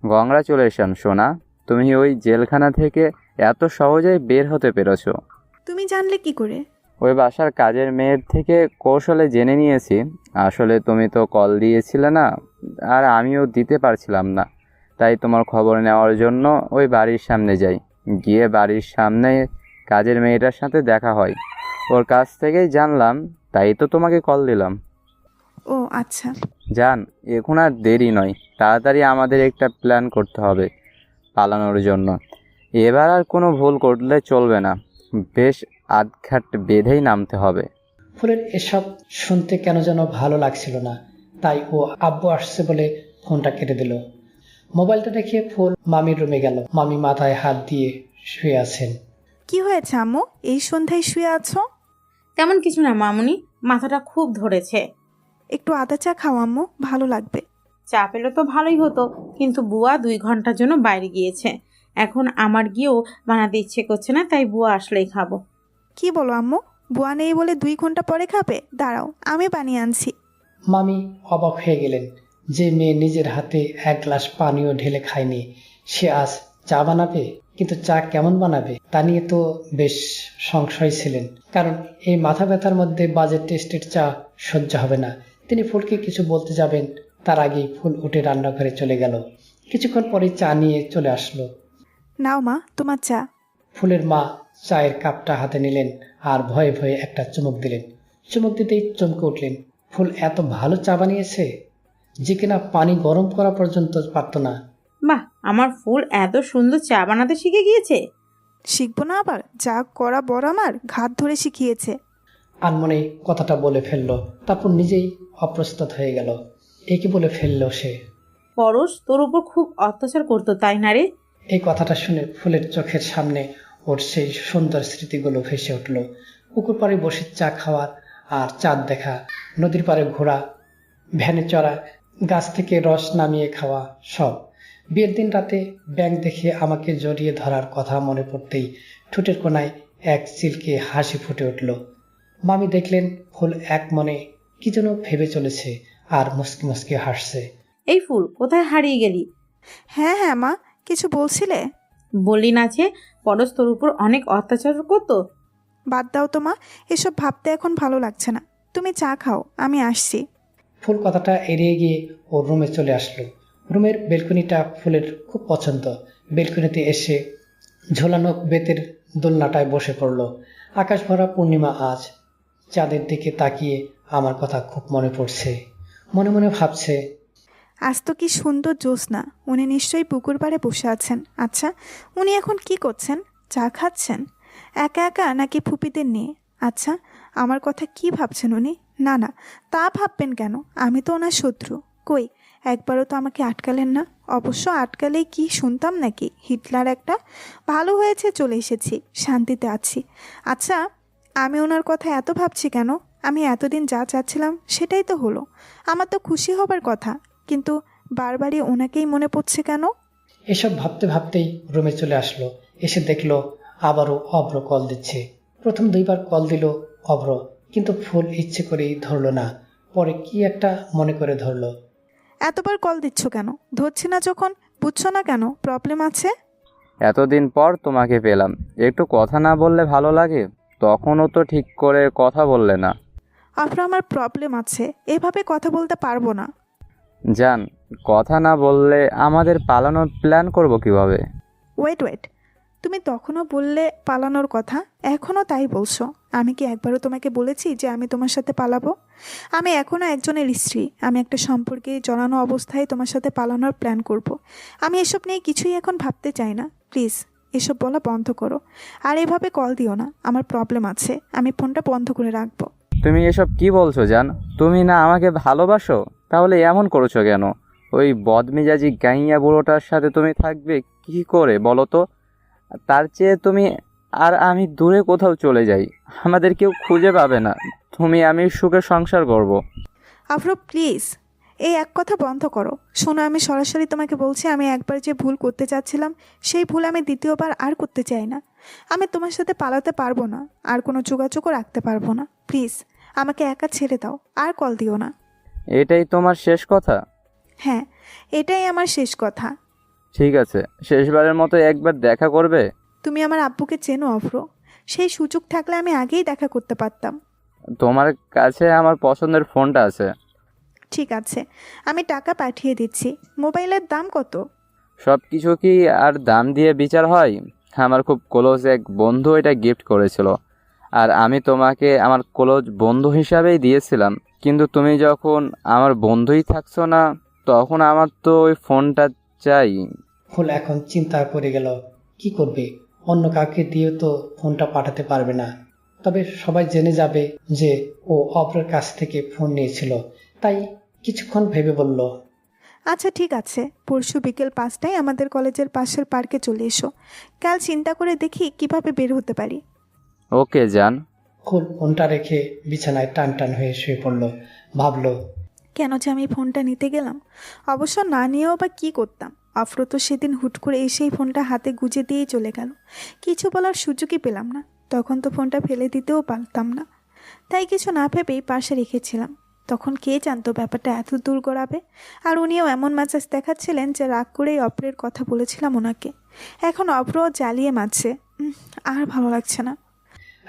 কংগ্রাচুলেশন সোনা, তুমি ওই জেলখানা থেকে এত সহজেই বের হতে পেরেছো। তুমি জানলে কি করে? ওই বাসার কাজের মেয়ের থেকে কৌশলে জেনে নিয়েছি। আসলে তুমি তো কল দিয়েছিলে না, আর আমিও দিতে পারছিলাম না, তাই তোমার খবর নেওয়ার জন্য ওই বাড়ির সামনে যাই। গিয়ে বাড়ির সামনে কাজের মেয়েটার সাথে দেখা হয়, ওর কাছ থেকেই জানলাম, তাই তো তোমাকে কল দিলাম। ও আচ্ছা। জান, এখন আর দেরি নয়, তাড়াতাড়ি আমাদের একটা প্ল্যান করতে হবে পালানোর জন্য। এবার আর কোনো ভুল করলে চলবে না, বেশ আটঘাট বেঁধেই নামতে হবে। ফুলের এসব শুনতে কেন যেন ভালো লাগছিল না, তাই ও আব্বু আসছে বলে ফোনটা কেটে দিল। মোবাইলটা রেখে ফুল মামির রুমে গেল। মামি মাথায় হাত দিয়ে শুয়ে আছেন। কি হয়েছে আম্মু, এই সন্ধ্যায় শুয়ে আছো? তেমন কিছু না মামুনি, মাথাটা খুব ধরেছে। একটু আদা চা খাও আম্মু, ভালো লাগবে। চা পেলে তো ভালোই হতো, কিন্তু বুয়া 2 ঘন্টার জন্য বাইরে গিয়েছে। এখন আমার গিয়েও বানাতে ইচ্ছে করছে না, তাই বুয়া আসলেই খাবো। কি বলো আম্মু, বুয়া নেই বলে 2 ঘন্টা পরে খাবে? দাঁড়াও, আমি বানিয়ে আনছি। মামি অবাক হয়ে গেলেন। যে মেয়ে নিজের হাতে এক গ্লাস পানিও ঢেলে খায়নি, সে আজ চা বানাবে? কিন্তু চা কেমন বানাবে তা নিয়ে তো বেশ সংশয় ছিলেন, কারণ এই মাথা ব্যথার মধ্যে বাজে টেস্টের চা সহ্য হবে না। তিনি ফুলকে কিছু বলতে যাবেন, তার আগেই ফুল উঠে রান্নাঘরে চলে গেল। কিছুক্ষণ পরে চা নিয়ে চলে আসলো। নাও মা, তোমার চা। ফুলের মা চায়ের কাপটা হাতে নিলেন আর ভয়ে ভয়ে একটা চুমুক দিলেন। চুমুক দিতেই চমকে উঠলেন। ফুল এত ভালো চা বানিয়েছে যে কিনা পানি গরম করা পর্যন্ত পারত না। বাহ, আমার ফুল এত সুন্দর চা বানাতে শিখে গিয়েছে। শিখবো না আবার? যা করা বড় আমার ঘাত ধরে শিখিয়েছে। আনমনে কথাটা বলে ফেলল, তারপর নিজেই অপ্রস্তুত হয়ে গেল। একে বলে ফেলল সে। পরশ তোর উপর খুব অত্যাচার করতো, তাই না রে? এই কথাটা শুনে ফুলের চোখের সামনে ওর সেই সুন্দর স্মৃতিগুলো ভেসে উঠল। পুকুর পাড়ে বসে চা খাওয়ার আর চাঁদ দেখা, নদীর পাড়ে ঘোরা, ভ্যানে চড়া, গাছ থেকে রস নামিয়ে খাওয়া, সব। বিয়ের দিন রাতে ব্যাঙ দেখে আমাকে জড়িয়ে ধরার কথা মনে পড়তেই ঠোঁটের কোনায় এক চিলকে হাসি ফুটে উঠল। মামি দেখলেন ফুল এক মনে কি যেন ভেবে চলেছে আর মুসকি মুসকি হাসছে। এই ফুল, কোথায় হারিয়ে গেলি? হ্যাঁ হ্যাঁ মা, কিছু বলছিলে? বললি না যে পরশ তোর উপর অনেক অত্যাচার করতো? বাদ দাও তো মা, এসব ভাবতে এখন ভালো লাগছে না। তুমি চা খাও, আমি আসছি। ফুল কথাটা এড়িয়ে গিয়ে ওর রুমে চলে আসলো। রুমের বেলকনিটা ফুলের খুব পছন্দ। বেলকনিতে এসে ঝোলানো বেতের দোলনাটায় বসে পড়ল। আকাশ ভরা পূর্ণিমা আজ। চাঁদের দিকে তাকিয়ে আমার কথা খুব মনে পড়ছে। মনে মনে ভাবছে, আজ তো কি সুন্দর জ্যোৎস্না, উনি নিশ্চয়ই পুকুর পাড়ে বসে আছেন। আচ্ছা, উনি এখন কি করছেন? চা খাচ্ছেন একা একা নাকি ফুপিদের নিয়ে? আচ্ছা, আমার কথা কি ভাবছেন উনি? না না, তা ভাববেন কেন? আমি তো ওনার শত্রু। কই, একবারও তো আমাকে আটকালেন না। অবশ্য আটকালেই কি শুনতাম নাকি হিটলার একটা? ভালো হয়েছে চলে এসেছি, শান্তিতে আছি। আচ্ছা, আমি ওনার কথা এত ভাবছি কেন? আমি এতদিন যা চাচ্ছিলাম সেটাই তো হলো। আমার তো খুশি হবার কথা, কিন্তু বারবারই ওনাকেই মনে পড়ছে কেন? এসব ভাবতে ভাবতেই রুমে চলে আসলো। এসে দেখলো আবারও অভ্র কল দিচ্ছে। প্রথম 2বার কল দিল অভ্র, কিন্তু ফুল ইচ্ছে করেই ধরলো না। পরে কি একটা মনে করে ধরলো। এতবার কল দিচ্ছ কেন? ধরছি না যখন, বুঝছো না কেন প্রবলেম আছে? এতদিন পর তোমাকে পেলাম, একটু কথা না বললে ভালো লাগে? তখনও তো ঠিক করে কথা বললে না। আপনার আমার প্রবলেম আছে, এভাবে কথা বলতে পারবো না। জান, কথা না বললে আমাদের পালানোর প্ল্যান করব কিভাবে? ওয়েট ওয়েট, তুমি তখনও বললে পালানোর কথা, এখনও তাই বলছো? আমি কি একবারও তোমাকে বলেছি যে আমি তোমার সাথে পালাবো? আমি এখনও একজনের স্ত্রী। আমি একটা সম্পর্কে জড়ানো অবস্থায় তোমার সাথে পালানোর প্ল্যান করব। আমি এসব নিয়ে কিছুই এখন ভাবতে চাই না। প্লিজ এসব বলা বন্ধ করো। আর এভাবে কল দিও না, আমার প্রবলেম আছে। আমি ফোনটা বন্ধ করে রাখবো। তুমি এসব কি বলছো জান? তুমি না আমাকে ভালোবাসো? তাহলে এমন করছো কেন? ওই বদমেজাজি গাইয়া বুড়োটার সাথে তুমি থাকবে কি করে বলো তো? তার চেয়ে তুমি আর আমি দূরে কোথাও চলে যাই, আমাদের কেউ খুঁজে পাবে না, তুমি আমি সুখে সংসার করব। আফরো প্লিজ, এই এক কথা বন্ধ করো। শোনো, আমি সরাসরি তোমাকে বলছি, আমি একবার যে ভুল করতে চাচ্ছিলাম সেই ভুল আমি দ্বিতীয়বার আর করতে চাই না। আমি তোমার সাথে পালাতে পারবো না, আর কোনো যোগাযোগও রাখতে পারবো না। প্লিজ আমাকে একা ছেড়ে দাও, আর কল দিও না। এটাই তোমার শেষ কথা? হ্যাঁ, এটাই আমার শেষ কথা। ঠিক আছে, শেষবারের মতো একবার দেখা করবে? তুমি আমার আব্বুকে চেনো অফরো? সেই সুযোগ থাকলে আমি আগেই দেখা করতে পারতাম। তোমার কাছে আমার পছন্দের ফোনটা আছে। ঠিক আছে, আমি টাকা পাঠিয়ে দিচ্ছি। মোবাইলের দাম কত? সব কিছু কি আর দাম দিয়ে বিচার হয়? আমার খুব ক্লোজ এক বন্ধু এটা গিফট করেছিল, আর আমি তোমাকে আমার ক্লোজ বন্ধু হিসাবেই দিয়েছিলাম। কিন্তু তুমি যখন আমার বন্ধুই থাকছো না, তখন আমার তো ওই ফোনটা চাই। ফুল এখন চিন্তায় পড়ে গেল, কি করবে? অন্য কাউকে দিয়ে তো ফোনটা পাঠাতে পারবে না। তবে সবাই জেনে যাবে যে ও অভ্রের কাছ থেকে ফোন নিয়েছিল। তাই কিছুক্ষণ ভেবে বলল, আচ্ছা ঠিক আছে, পরশু বিকেল 5টায় আমাদের কলেজের পাশের পার্কে চলে এসো। কাল চিন্তা করে দেখি কিভাবে বের হতে পারি। ওকে জান। ফুল ফোনটা রেখে বিছানায় টান টান হয়ে শুয়ে পড়ল। ভাবল, কেন যে আমি ফোনটা নিতে গেলাম? অবশ্য না নিয়েও বা কী করতাম? আফরো তো সেদিন হুট করে এসেই ফোনটা হাতে গুজে দিয়েই চলে গেল। কিছু বলার সুযোগই পেলাম না। তখন তো ফোনটা ফেলে দিতেও পারতাম না, তাই কিছু না ভেবেই পাশে রেখেছিলাম। তখন কে জানতো ব্যাপারটা এত দূর গড়াবে? আর উনিও এমন মেজাজ দেখাচ্ছিলেন যে রাগ করেই অপ্রের কথা বলেছিলাম ওনাকে। এখন অপ্র জ্বালিয়ে মারছে। আর ভালো লাগছে না।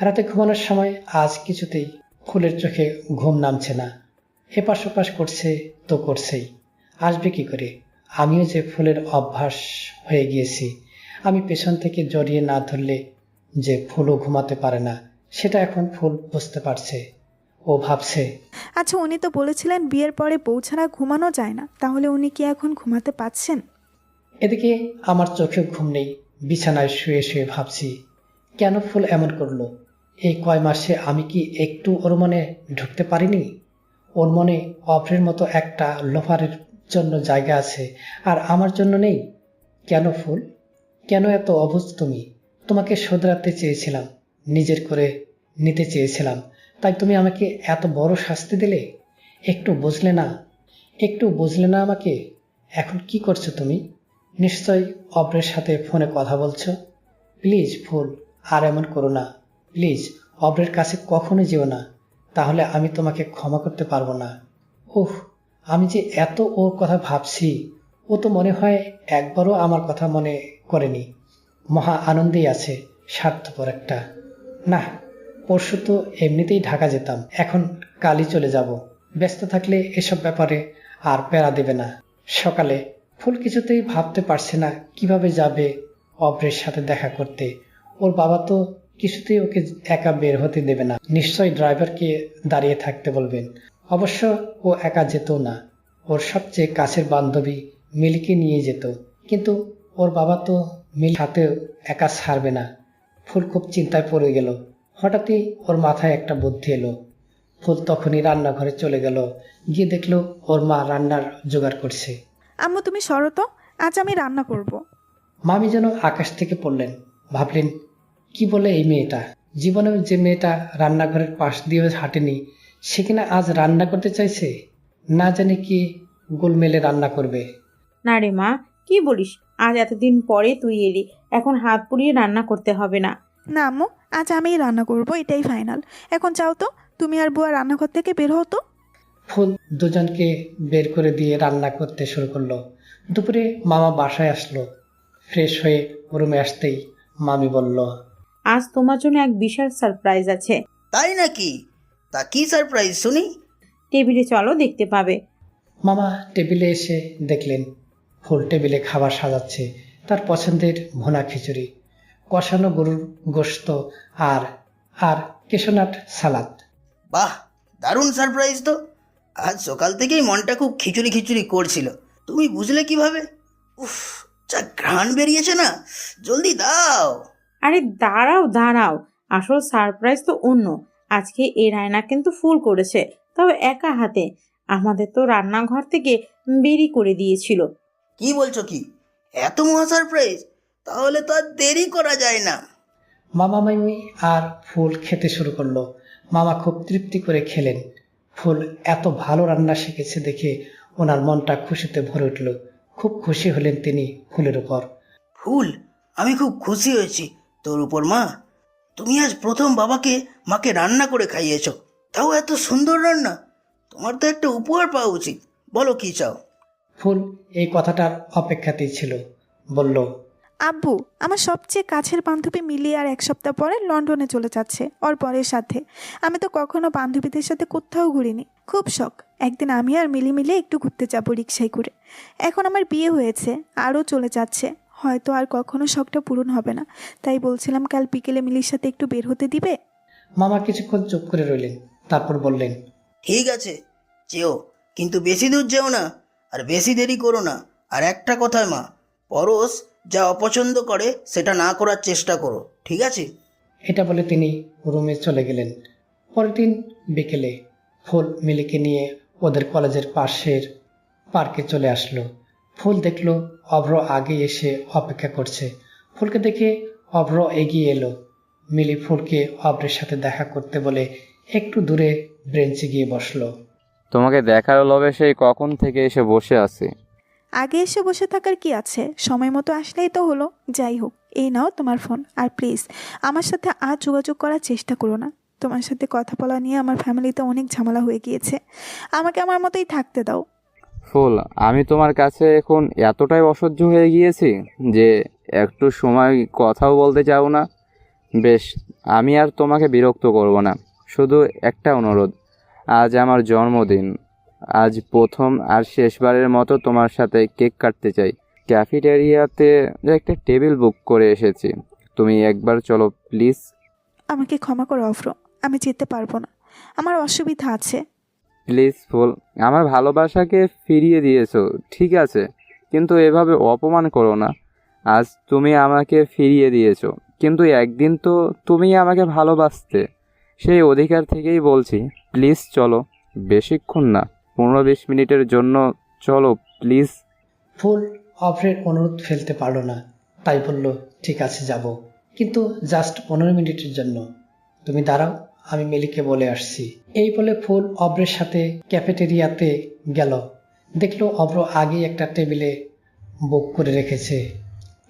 রাতে ঘুমানোর সময় আজ কিছুতেই ফুলের চোখে ঘুম নামছে না। এপাশ ওপাশ করছে তো করছেই, আসবে কি করে? আমিও যে ফুলের অভ্যাস হয়ে গিয়েছি। আমি পেছন থেকে জড়িয়ে না ধরলে যে ফুলও ঘুমাতে পারে না, সেটা এখন ফুল বুঝতে পারছে। ও ভাবছে, আচ্ছা, উনি তো বলেছিলেন বিয়ের পরে বউ ছাড়া ঘুমানো যায় না, তাহলে উনি কি এখন ঘুমাতে পারছেন? এদিকে আমার চোখে ঘুম নেই। বিছানায় শুয়ে শুয়ে ভাবছি, কেন ফুল এমন করলো? এই কয় মাসে আমি কি একটু ওর মনে ঢুকতে পারিনি? ওর মনে অভ্রের মতো একটা লোফারের জন্য জায়গা আছে, আর আমার জন্য নেই। কেন ফুল, কেন এত অবুঝ তুমি? তোমাকে শোধরাতে চেয়েছিলাম, নিজের করে নিতে চেয়েছিলাম, তাই তুমি আমাকে এত বড় শাস্তি দিলে। একটু বুঝলে না, একটু বুঝলে না আমাকে। এখন কি করছো তুমি? নিশ্চয়ই অভ্রের সাথে ফোনে কথা বলছো। প্লিজ ফুল, আর এমন করো না। প্লিজ অভ্রের কাছে কখনো যেও না, তাহলে আমি তোমাকে ক্ষমা করতে পারবো না। উফ, আমি যে এত ওর কথা ভাবছি, ও তো মনে হয় একবারও আমার কথা মনে করেনি। মহা আনন্দেই আছে, স্বার্থপর একটা। না, পরশু তো এমনিতেই ঢাকা যেতাম, এখন কালই চলে যাব। ব্যস্ত থাকলে এসব ব্যাপারে আর প্যারা দেবে না। সকালে ফুল কিছুতেই ভাবতে পারছে না কিভাবে যাবে অভ্রের সাথে দেখা করতে। ওর বাবা তো কিছুতেই ওকে একা বের হতে দেবে না, নিশ্চয়ই ড্রাইভারকে দাঁড়িয়ে থাকতে বলবেন। অবশ্য ও একা যেত না, ওর সবচেয়ে কাছের বান্ধবী মিলিকে নিয়ে যেত। কিন্তু ওর বাবা তো মিল হাতেও একা ছাড়বে না। ফুল খুব চিন্তায় পড়ে গেল। হঠাৎই ওর মাথায় একটা বুদ্ধি এলো। ফুল তখনই রান্নাঘরে চলে গেল, গিয়ে দেখলো ওর মা রান্নার জোগাড় করছে। আম্মু তুমি সরো তো, আজ আমি রান্না করব। মামি যেন আকাশ থেকে পড়লেন। ভাবলেন, কি বলে এই মেয়েটা? জীবনে যে মেয়েটা রান্নাঘরের পাশ দিয়ে হাঁটেনি, সে কিনা আজ রান্না করতে চাইছে। না জানি কি গোলমেলে রান্না করবে। না রে মা, কি বলিস? আজ এতদিন পরে তুই এলি, এখন হাত পুড়িয়ে রান্না করতে হবে না। না আম্মু, আজ আমিই রান্না করব, এটাই ফাইনাল। এখন যাও তো, তুমি আর বুয়া রান্নাঘর থেকে বের হও তো। ফুল দুজনকে বের করে দিয়ে রান্না করতে শুরু করলো। দুপুরে মামা বাসায় আসলো। ফ্রেশ হয়ে রুমে আসতেই মামি বলল, আজ তোমার জন্য এক বিশাল সারপ্রাইজ আছে। তাই নাকি? তা কি সারপ্রাইজ শুনি? টেবিলে চলো, দেখতে পাবে। মামা টেবিলে এসে দেখলেন ফুল টেবিলে খাবার সাজাচ্ছে। তার পছন্দের ভুনা খিচুড়ি, কষানো গরুর গোশত আর আর কেশোনাট সালাদ। বাহ, দারুণ সারপ্রাইজ তো। আজ সকাল থেকেই মনটা খুব খিচুড়ি খিচুড়ি করছিল। তুমি বুঝলে কিভাবে? উফ, যা ঘ্রাণ বেরিয়েছে না, জলদি দাও। আরে দাঁড়াও দাঁড়াও, আসল সারপ্রাইজ তো অন্য। আজকে এই রান্না কিন্তু ফুল করেছে, তবে একা হাতে। আমাদের তো রান্নাঘর থেকে বেরি করে দিয়েছিল। কি বলছো কি? এত মহা সারপ্রাইজ? তাহলে তো আর দেরি করা যায় না। মামা মামি আর ফুল খেতে শুরু করলো। মামা খুব তৃপ্তি করে খেলেন। ফুল এত ভালো রান্না শিখেছে দেখে ওনার মনটা খুশিতে ভরে উঠল। খুব খুশি হলেন তিনি ফুলের উপর। ফুল, আমি খুব খুশি হয়েছি তোর উপর মা। তুমি আজ প্রথম বাবাকে মাকে রান্না করে খাইয়েছো, তাও এত সুন্দর রান্না। তোমার তো একটা উপহার পাওয়া উচিত। বলো কি চাও? ফুল এই কথাটার অপেক্ষাতেই ছিল। বলল, আব্বু, আমার সবচেয়ে কাছের বান্ধবী মিলি আর এক সপ্তাহ পরে লন্ডনে চলে যাচ্ছে ওর বরের সাথে। আমি তো কখনো বান্ধবীদের সাথে কোথাও ঘুরিনি, খুব শখ। একদিন আমি আর মিলি মিলে একটু ঘুরতে যাবো রিক্সায় করে। এখন আমার বিয়ে হয়েছে, আরও চলে যাচ্ছে, হয়তো আর কখনো শখটা পূরণ হবে না। তাই বলছিলাম কাল বিকেলে মিলির সাথে একটু বের হতে দিবে? মামা কিছুক্ষণ চুপ করে রইলেন, তারপর বললেন, ঠিক আছে, যেও, কিন্তু বেশি দূর যেও না, আর বেশি দেরি করো না। আর একটা কথায় মা, পরশ যা অপছন্দ করে সেটা না করার চেষ্টা করো, ঠিক আছে? এটা বলে তিনি রুমে চলে গেলেন। পরের দিন বিকেলে ফুল মিলিকে নিয়ে ওদের কলেজের পাশের পার্কে চলে আসলো। ফুল দেখলো অভ্র আগে এসে অপেক্ষা করছে। ফুলকে দেখে অভ্র এগিয়ে এলো। মিলি ফুলকে অভ্রের সাথে দেখা করতে বলে একটু দূরে ব্রেঞ্চে গিয়ে বসলো। তোমাকে দেখার লোভে সেই কখন থেকে এসে বসে আছি। আগে এসে বসে থাকার কি আছে, সময় মতো আসলেই তো হলো। যাই হোক, এই নাও তোমার ফোন। আর প্লিজ আমার সাথে আর যোগাযোগ করার চেষ্টা করো না। তোমার সাথে কথা বলা নিয়ে আমার ফ্যামিলিতে অনেক ঝামেলা হয়ে গিয়েছে। আমাকে আমার মতোই থাকতে দাও। ফুল, আমি তোমার কাছে এখন এতটাই অসহ্য হয়ে গিয়েছি যে একটু সময় কথাও বলতে চাও না। বেশ, আমি আর তোমাকে বিরক্ত করব না। শুধু একটা অনুরোধ, আজ আমার জন্মদিন। আজ প্রথম আর শেষবারের মতো তোমার সাথে কেক কাটতে চাই। ক্যাফেটেরিয়াতে একটা টেবিল বুক করে এসেছি, তুমি একবার চলো প্লিজ। আমাকে ক্ষমা করো অফ্র, আমি যেতে পারবো না, আমার অসুবিধা আছে। প্লিজ ফুল, আমার ভালোবাসাকে ফিরিয়ে দিয়েছো ঠিক আছে, কিন্তু এভাবে অপমান করো না। আজ তুমি আমাকে ফিরিয়ে দিয়েছো, কিন্তু একদিন তো তুমি আমাকে ভালোবাসতে। সেই অধিকার থেকেই বলছি, প্লিজ চলো। বেশিক্ষণ না, 15-20 মিনিটের জন্য চলো প্লিজ। ফুল অভ্রের অনুরোধ ফেলতে পারল না, তাই বলল, ঠিক আছে যাব, কিন্তু জাস্ট 15 মিনিটের জন্য। তুমি দাঁড়াও, আমি মিলিকে বলে আসছি। এই বলে ফুল অভ্রের সাথে ক্যাফেটেরিয়াতে গেল। দেখলো অভ্র আগেই একটা টেবিলে বুক করে রেখেছে।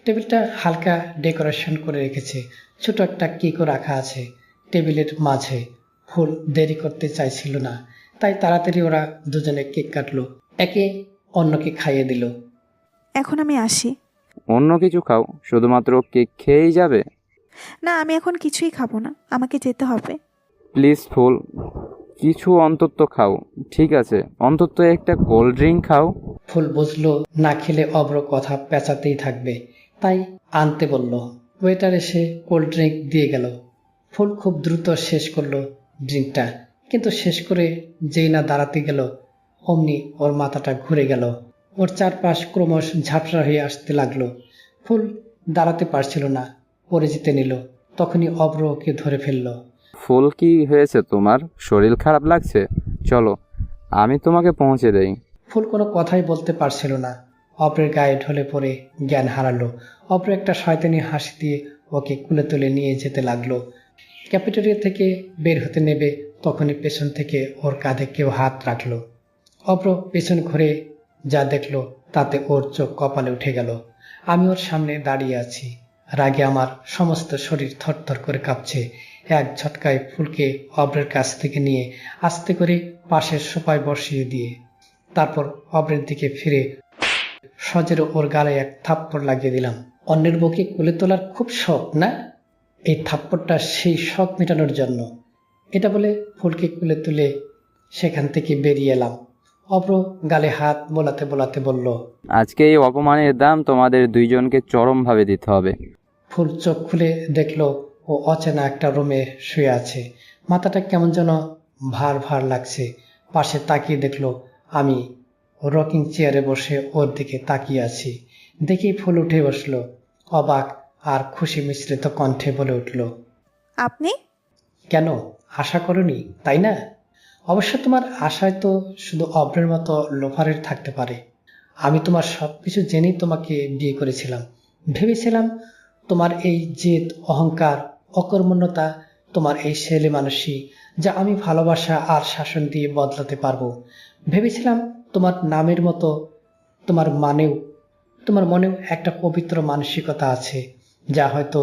টেবিলটা হালকা ডেকোরেশন করে রেখেছে, ছোট একটা কেকও রাখা আছে টেবিলের মাঝে। ফুল দেরি করতে চাইছিল না, তাই তাড়াতাড়ি ওরা দুজনে কেক কাটলো, একে অন্যকে খাইয়ে দিল। এখন আমি আসি। অন্য কিছু খাও, শুধুমাত্র কেক খেয়েই যাবে? না, আমি এখন কিছুই খাবো না, আমাকে যেতে হবে। প্লিজ ফুল, কিছু অন্তত খাও ঠিক আছে? অন্তত একটা কোল্ড ড্রিঙ্ক খাও। ফুল বুঝলো না খেলে অভ্র কথা পেঁচাতেই থাকবে, তাই আনতে বলল। ওয়েটার এসে কোল্ড ড্রিঙ্ক দিয়ে গেল। ফুল খুব দ্রুত শেষ করলো ড্রিঙ্কটা, কিন্তু শেষ করে যেই না দাঁড়াতে গেল অমনি ওর মাথাটা ঘুরে গেল। ওর চারপাশ ক্রমশ ঝাপসা হয়ে আসতে লাগলো। ফুল দাঁড়াতে পারছিল না, পড়ে যেতে নিল। তখনই অব্র ওকে ধরে ফেলল। ফুল, কি হয়েছে তোমার? শরীর খারাপ লাগছে? চলো, আমি তোমাকে পৌঁছে দেই। ফুল কোনো কথাই বলতে পারছিল না। অব্রের গায়ে ঢলে পড়ে জ্ঞান হারালো। অব্র একটা শয়তানি হাসি দিয়ে ওকে কুলে তুলে নিয়ে যেতে লাগলো। ক্যাফেটেরিয়া থেকে বের হতে নেবে তখনই পেছন থেকে ওর কাঁধে কেউ হাত রাখলো। অব্র পেছন ঘুরে যা দেখলো তাতে ওর চোখ কপালে উঠে গেল। আমি ওর সামনে দাঁড়িয়ে আছি। রাগে আমার সমস্ত শরীর থরথর করে কাঁপছে। এক ঝটকায় ফুলকে অব্রের কাছ থেকে নিয়ে আস্তে করে পাশের সোফায় বসিয়ে দিয়ে তারপর অব্রের দিকে ফিরে সজেরও ওর গালে এক থাপ্পড় লাগিয়ে দিলাম। অন্যের বউকে কোলে তোলার খুব শখ না? এই থাপ্পড়টা সেই শখ মেটানোর জন্য। এটা বলে ফুলকে কোলে তুলে সেখান থেকে বেরিয়ে এলাম। অব্র গালে হাত বোলাতে বোলাতে বলল, আজকে এই অপমানের দাম তোমাদের দুইজনকে চরমভাবে দিতে হবে। ফুল চোখ খুলে দেখলো ও অচেনা একটা রুমে শুয়ে আছে। মাথাটা কেমন যেন ভার ভার লাগছে। পাশে তাকিয়ে দেখলো আমি রকিং চেয়ারে বসে ওর দিকে তাকিয়ে আছি। দেখেই ফুল উঠে বসলো। অবাক আর খুশি মিশ্রিত কণ্ঠে বলে উঠল, আপনি? কেন, আশা করনি তাই না? অবশ্য তোমার আশায় তো শুধু অব্রের মতো লোফারের থাকতে পারে। আমি তোমার সবকিছু জেনেই তোমাকে বিয়ে করেছিলাম। ভেবেছিলাম তোমার এই জেদ, অহংকার, অকর্মণ্যতা, তোমার এই ছেলে মানুষই যা আমি ভালোবাসা আর শাসন দিয়ে বদলাতে পারবো। ভেবেছিলাম তোমার নামের মতো তোমার মনেও একটা পবিত্র মানসিকতা আছে যা হয়তো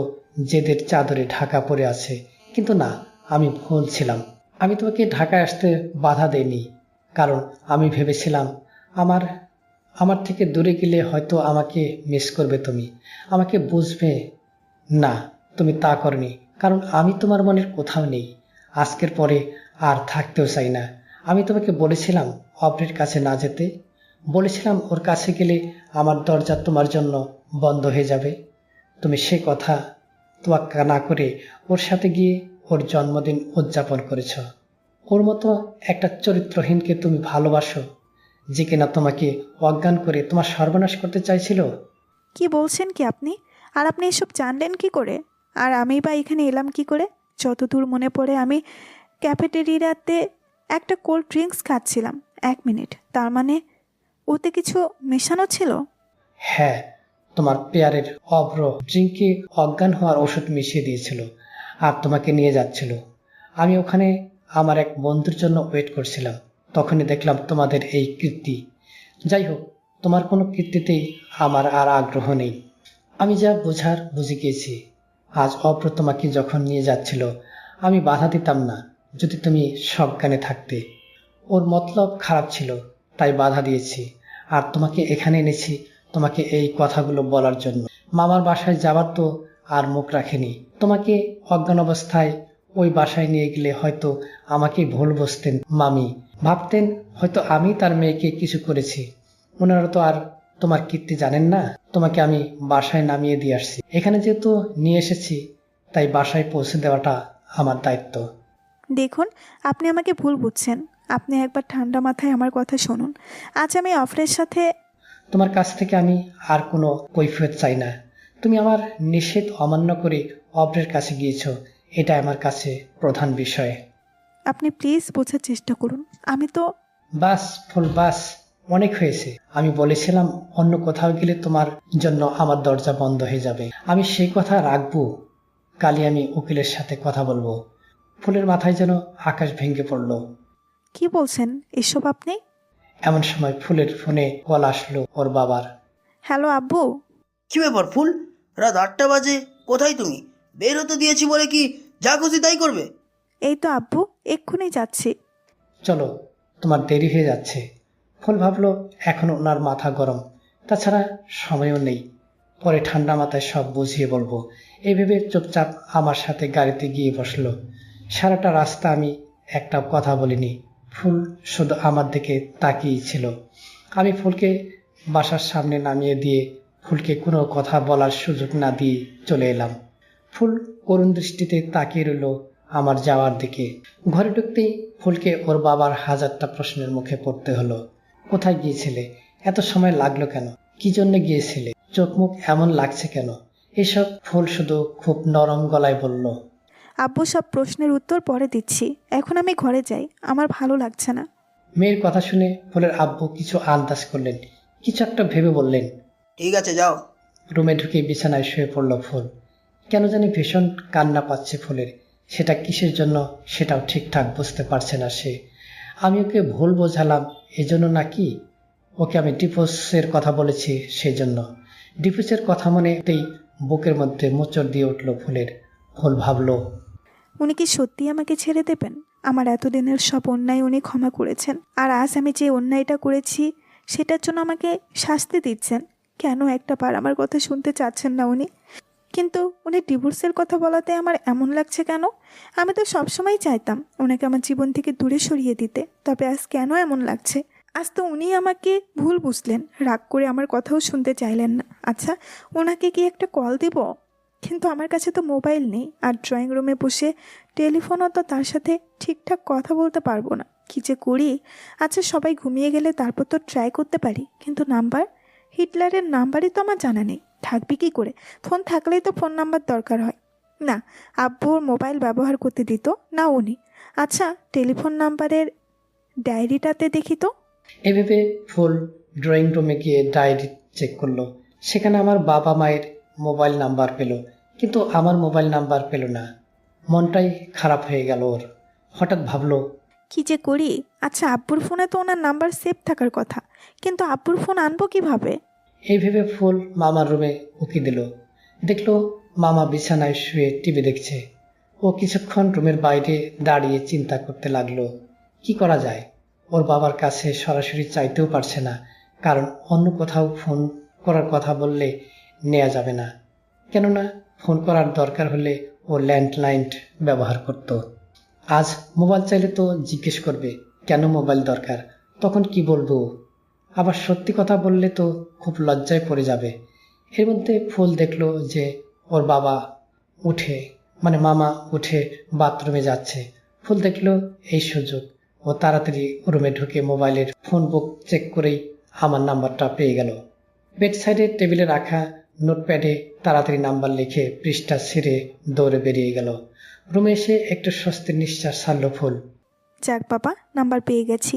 জেদের চাদরে ঢাকা পড়ে আছে। কিন্তু না, আমি ভুল ছিলাম। আমি তোমাকে ঢাকায় আসতে বাধা দেইনি, কারণ আমি ভেবেছিলাম আমার থেকে দূরে গেলে হয়তো আমাকে মিস করবে, তুমি আমাকে বুঝবে না। তুমি তা করনি, কারণ আমি তোমার মনের কোথাও নেই। আজকের পরে আর থাকতেও চাই না। আমি তোমাকে বলেছিলাম অব্রের কাছে না যেতে। বলেছিলাম ওর কাছে গেলে আমার দরজা তোমার জন্য বন্ধ হয়ে যাবে। তুমি সে কথা তোয়াক্কা না করে ওর সাথে গিয়ে ওর জন্মদিন উদযাপন করেছ। ওর মতো একটা চরিত্রহীনকে তুমি ভালোবাসো, যে কিনা তোমাকে অজ্ঞান করে তোমার সর্বনাশ করতে চাইছিল। কি বলছেন কি আপনি? আর আপনি এসব জানলেন কি করে? আর আমি বা এখানে এলাম কি করে? যতদূর মনে পড়ে আমি ক্যাফেটেরিয়াতে একটা কোল্ড ড্রিঙ্কস খাচ্ছিলাম। 1 মিনিট, তার মানে ওতে কিছু মেশানো ছিল? হ্যাঁ, তোমার পেয়ারের অভ্র ড্রিঙ্কে অজ্ঞান হওয়ার ওষুধ মিশিয়ে দিয়েছিল আর তোমাকে নিয়ে যাচ্ছিল। আমি ওখানে আমার এক বন্ধুর জন্য ওয়েট করছিলাম। তখনই দেখলাম তোমাদের এই কীর্তি। যাই হোক, তোমার কোনো কীর্তিতেই আমার আর আগ্রহ নেই। আমি যা বোঝার বুঝে গিয়েছি। আজ অভ্র তোমাকে যখন নিয়ে যাচ্ছিল আমি বাধা দিতাম না যদি তুমি সজ্ঞানে থাকতে। ওর মতলব খারাপ ছিল, তাই বাধা দিয়েছি। আর তোমাকে এখানে এনেছি তোমাকে এই কথাগুলো বলার জন্য। মামার বাসায় যাবার তো আর মুখ রাখেনি। তোমাকে অজ্ঞান অবস্থায় ওই বাসায় নিয়ে গেলে হয়তো আমাকে ভুল বুঝতেন মামি, ভাবতেন হয়তো আমি তার মেয়েকে কিছু করেছি। ওনারা তো আর তোমার কীর্তি জানেন না। তোমাকে আমি বাসায় নামিয়ে দিয়ে আসছি। এখানে যেহেতু নিয়ে এসেছি তাই বাসায় পৌঁছে দেওয়াটা আমার দায়িত্ব। দেখুন, আপনি আমাকে ভুল বুঝছেন। আপনি একবার ঠান্ডা মাথায় আমার কথা শুনুন। আজ আমি অফরের সাথে তোমার কাছ থেকে আমি আর কোনো কৈফিয়ত চাই না। তুমি আমার নিষেধ অমান্য করে অব্রের কাছে গিয়েছ, এটা আমার কাছে প্রধান বিষয়। আপনি প্লিজ বোঝার চেষ্টা করুন। আমি তো বাস ফুল, বাস, অনেক হয়েছে। আমি বলেছিলাম অন্য কোথাও গেলে তোমার জন্য আমার দরজা বন্ধ হয়ে যাবে। আমি সেই কথা রাখবো। কালই আমি উকিলের সাথে কথা বলবো। ফুলের মাথায় যেন আকাশ ভেঙে পড়ল। কি বলছেন এসব আপনি? এমন সময় ফুলের ফোনে কল আসলো ওর বাবার। হ্যালো আব্বু। কি ব্যাপার ফুল, রাত 8টা বাজে, কোথায় তুমি? বের হতে দিয়েছি বলে কি যা খুশি তাই করবে? এই তো আব্বু, এক্ষুনি যাচ্ছি। চলো, তোমার দেরি হয়ে যাচ্ছে। ফুল ভাবলো এখন ওনার মাথা গরম, তাছাড়া সময়ও নেই। পরে ঠান্ডা মাথায় সব বুঝিয়ে বলবো। এই ভেবে চুপচাপ আমার সাথে গাড়িতে গিয়ে বসলো। সারাটা রাস্তা আমি একটা কথা বলিনি। ফুল শুধু আমার দিকে তাকিয়েই ছিল। আমি ফুলকে বাসার সামনে নামিয়ে দিয়ে ফুলকে কোনো কথা বলার সুযোগ না দিয়ে চলে এলাম। ফুল করুণ দৃষ্টিতে তাকিয়ে রইল আমার যাওয়ার দিকে। ঘরে ঢুকতেই ফুলকে ওর বাবার হাজারটা প্রশ্নের মুখে পড়তে হলো। কোথায় গিয়েছিলে, এত সময় লাগলো কেন, কি জন্য গিয়েছিলে, চোখ মুখ এমন লাগছে কেন, এসব ফুল শুধু খুব নরম গলায় বলল। আব্বু, সব প্রশ্নের উত্তর পরে দিচ্ছি, এখন আমি ঘরে যাই, আমার ভালো লাগছে না। মেয়ের কথা শুনে ফুলের আব্বু কিছু আন্দাজ করলেন, কিছু একটা ভেবে বললেন। ঠিক আছে, যাও। রুমে ঢুকে বিছানায় শুয়ে পড়ল ফুল। কেন জানি ভীষণ কান্না পাচ্ছে ফুলের, সেটা কিসের জন্য সেটাও ঠিকঠাক বুঝতে পারছে না সে। আমি ওকে ভুল বোঝালাম এজন্য নাকি, ওকে আমি ডিভোর্সের কথা বলেছি সেই জন্য। ডিভোর্সের কথা মনেতেই বুকের মধ্যে মোচড় দিয়ে উঠল ফুলের। ফুল ভাবল, উনি কি সত্যি আমাকে ছেড়ে দেবেন? আমার এতদিনের সব অন্যায় উনি ক্ষমা করেছেন, আর আজ আমি যে অন্যায়টা করেছি সেটার জন্য আমাকে শাস্তি দিচ্ছেন। কেন একটা বার আমার কথা শুনতে চাচ্ছেন না উনি? কিন্তু উনি ডিভোর্সের কথা বলাতে আমার এমন লাগছে কেন? আমি তো সবসময় চাইতাম ওনাকে আমার জীবন থেকে দূরে সরিয়ে দিতে, তবে আজ কেন এমন লাগছে? আজ তো উনি আমাকে ভুল বুঝলেন, রাগ করে আমার কথাও শুনতে চাইলেন না। আচ্ছা, ওনাকে কি একটা কল দিব? কিন্তু আমার কাছে তো মোবাইল নেই, আর ড্রয়িং রুমে বসে টেলিফোনও তো তার সাথে ঠিকঠাক কথা বলতে পারবো না। কী যে করি? আচ্ছা, সবাই ঘুমিয়ে গেলে তারপর তো ট্রাই করতে পারি, কিন্তু নাম্বার, হিটলারের নাম্বারই তো আমার জানা নেই, থাকবে কি করে? ফোন থাকলেই তো ফোন নাম্বার দরকার হয়। না, আব্বুর মোবাইল ব্যবহার করতে দিত না উনি। আচ্ছা, টেলিফোন নাম্বারের ডায়েরিটাতে দেখি তো। এভাবে ফুল ড্রয়িং রুমে গিয়ে ডায়েরি চেক করলো। সেখানে আমার বাবা মায়ের মোবাইল নাম্বার পেল, কিন্তু আমার মোবাইল নাম্বার পেল না। মনটাই খারাপ হয়ে গেল ওর। হঠাৎ ভাবলো, কি যে করি? আচ্ছা, আব্বুর ফোনে তো ওনার নাম্বার সেভ থাকার কথা, কিন্তু আব্বুর ফোন আনবো কিভাবে? এই ভেবে ফুল মামার রুমে উকি দিল। দেখলো মামা বিছানায় শুয়ে টিভি দেখছে। ও কিছুক্ষণ রুমের বাইরে দাঁড়িয়ে চিন্তা করতে লাগলো, কি করা যায়। ওর বাবার কাছে সরাসরি চাইতেও পারছে না, কারণ অন্য কোথাও ফোন করার কথা বললে নেওয়া যাবে না। কেননা ফোন করার দরকার হলে ও ল্যান্ডলাইন ব্যবহার করত। আজ মোবাইল চাইলে তো জিজ্ঞেস করবে কেন মোবাইল দরকার, তখন কি বলবো? আবার সত্যি কথা বললে তো খুব লজ্জায় পড়ে যাবে। এর মধ্যে ফুল দেখলো যে ওর বাবা মামা উঠে বাথরুমে যাচ্ছে। ফুল দেখলো এই সুযোগ, ও তাড়াতাড়ি রুমে ঢুকে মোবাইলের ফোন বুক চেক করেই আমার নাম্বারটা পেয়ে গেল। বেড সাইডে টেবিলে রাখা নোটপ্যাডে তাড়াতাড়ি নাম্বার লিখে পৃষ্ঠা ছিঁড়ে দৌড়ে বেরিয়ে গেল। রুমে এসে একটু স্বস্তির নিঃশ্বাস ছাড়ল ফুল। যাক বাবা, নাম্বার পেয়ে গেছি,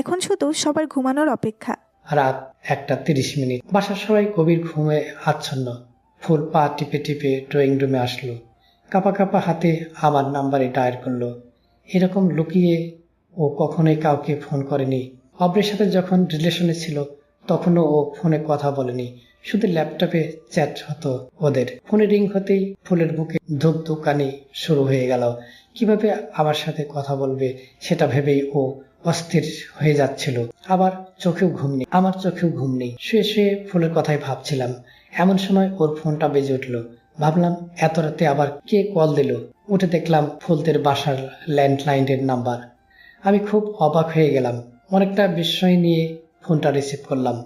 এখন শুধু সবার ঘুমানোর অপেক্ষা। রাত 1:30। বাসার সবাই গভীর ঘুমে আচ্ছন্ন। ফুল পা টিপে টিপে ড্রয়িং রুমে আসলো। কাঁপা কাঁপা হাতে আমার নাম্বারে ডায়াল করলো। এরকম লুকিয়ে ও কখনোই কাউকে ফোন করেনি। অব্রের সাথে যখন রিলেশনে ছিল তখনও ও ফোনে কথা বলেনি, শুধু ল্যাপটপে চ্যাট হতো ওদের। ফোনে রিং হতেই ফুলের বুকে ধুকধুকানি শুরু হয়ে গেল। কিভাবে আমার সাথে কথা বলবে সেটা ভেবেই ও অস্থির হয়ে যাচ্ছিল। আবার আমার চোখেও ঘুম নেই। শুয়ে শুয়ে ফুলের কথাই ভাবছিলাম। এমন সময় ওর ফোনটা বেজে উঠলো। ভাবলাম এত রাতে আবার কে কল দিল। উঠে দেখলাম ফুলদের বাসার ল্যান্ডলাইনের নাম্বার। আমি খুব অবাক হয়ে গেলাম। অনেকটা বিস্ময় নিয়ে ফোনটা রিসিভ করলাম।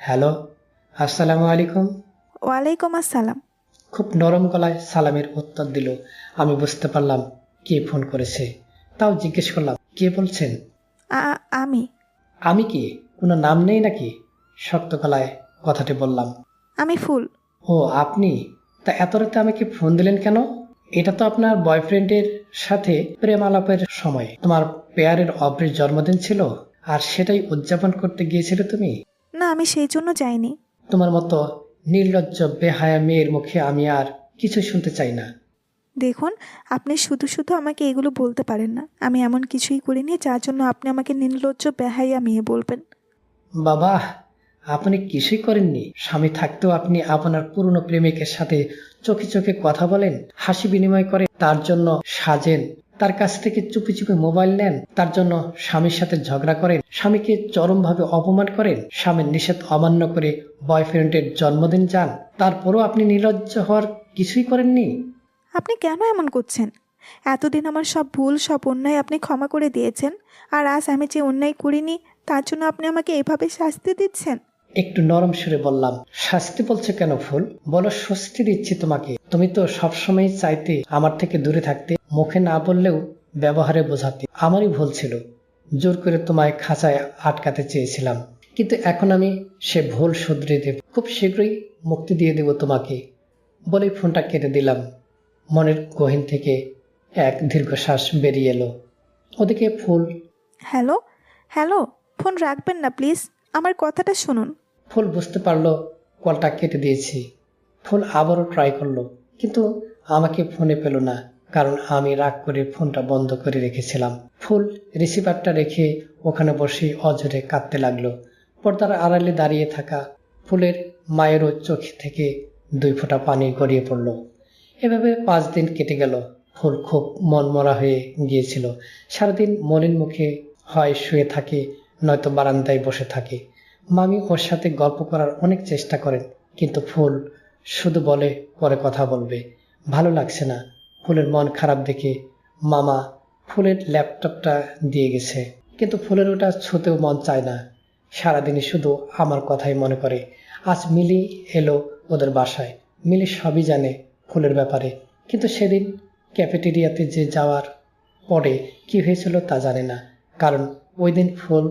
হ্যালো, আসসালামু আলাইকুম। ওয়ালাইকুম আসসালাম। খুব নরম গলায় সালামের উত্তর দিল। আমি বুঝতে পারলাম কে ফোন করেছে। তাও জিজ্ঞেস করলাম, কে বলছেন? আমি। আমি কি, কোনো নাম নেই নাকি? শক্ত গলায় কথাটি বললাম। আমি ফুল। ও আপনি? তা এত রাতে আমাকে ফোন দিলেন কেন? এটা তো আপনার বয়ফ্রেন্ডের সাথে প্রেম আলাপের সময়। তোমার পেয়ারের অব্রের জন্মদিন ছিল, আর সেটাই উদযাপন করতে গিয়েছিলে তুমি। না, আমি সেই জন্য যাইনি। তোমার মতো নির্লজ্জ বেহায়া মেয়ের মুখে আমি আর কিছু শুনতে চাই না। দেখুন, আপনি শুধু শুধু আমাকে এগুলো বলতে পারেন না। আমি এমন কিছুই করিনি যার জন্য আপনি আমাকে নির্লজ্জ বেহাইয়া মেয়ে বলবেন। বাবা, আপনি কিছুই করেননি। স্বামী থাকতেও আপনি আপনার পুরনো প্রেমিকের সাথে চোখে চোখে কথা বলেন, হাসি বিনিময় করেন, তার জন্য সাজেন, তার কাছ থেকে চুপি চুপি মোবাইল নেন, তার জন্য স্বামীর সাথে ঝগড়া করেন, স্বামীকে চরমভাবে অপমান করেন, স্বামীর নিষেধ অমান্য করে বয়ফ্রেন্ডের জন্মদিন যান। তারপরও আপনি নির্লজ্জ হওয়ার কিছুই করেননি। আপনি কেন এমন করছেন? এতদিন আমার সব ভুল, সব অন্যায় আপনি ক্ষমা করে দিয়েছেন, আর আজ আমি যে অন্যায় করিনি তার জন্য আপনি আমাকে এভাবে শাস্তি দিচ্ছেন। একটু নরম সুরে বললাম, শাস্তি বলছো কেন ফুল? বলো, স্বস্তি দিচ্ছি তোমাকে। তুমি তো সবসময় চাইতে আমার থেকে দূরে থাকতে, মুখে না বললেও ব্যবহারে বোঝাতে আমারই ভুল ছিল। জোর করে তোমায় খাঁচায় আটকাতে চেয়েছিলাম, কিন্তু এখন আমি সে ভুল শুধরে দেব। খুব শীঘ্রই মুক্তি দিয়ে দেব তোমাকে। বলেই ফোনটা কেটে দিলাম। মনের গহীন থেকে এক দীর্ঘশ্বাস বেরিয়ে এলো। ওদিকে ফুল হ্যালো হ্যালো, ফোন রাখবেন না প্লিজ, আমার কথাটা শুনুন। ফুল বুঝতে পারলো কলটা কেটে দিয়েছি। ফুল আবারও ট্রাই করলো, কিন্তু আমাকে ফোনে পেল না, কারণ আমি রাগ করে ফোনটা বন্ধ করে রেখেছিলাম। ফুল রিসিভারটা রেখে ওখানে বসে অঝরে কাঁদতে লাগলো। পর্দার আড়ালে দাঁড়িয়ে থাকা ফুলের মায়েরও চোখ থেকে 2 ফোঁটা পানি গড়িয়ে পড়ল। এভাবে 5 দিন কেটে গেল। ফুল খুব মনমরা হয়ে গিয়েছিল। সারাদিন মলিন মুখে হয় শুয়ে থাকে, নয়তো বারান্দায় বসে থাকে। মামি ওর সাথে গল্প করার অনেক চেষ্টা করেন, কিন্তু ফুল শুধু বলে পরে কথা বলবে। ভালো লাগছে না। ফুলের মন খারাপ দেখে মামা ফুলের ল্যাপটপটা দিয়ে গেছে, কিন্তু ফুলের ওটা ছুঁতেও মন চায় না। সারাদিনই শুধু আমার কথাই মনে করে। আজ মিলি এলো ওদের বাসায়। মিলি সবই জানে ফুলের ব্যাপারে, কিন্তু সেদিন ক্যাফেটেরিয়াতে যে যাওয়ার পরে কি হয়েছিল তা জানে না, কারণ ওই দিন ফুল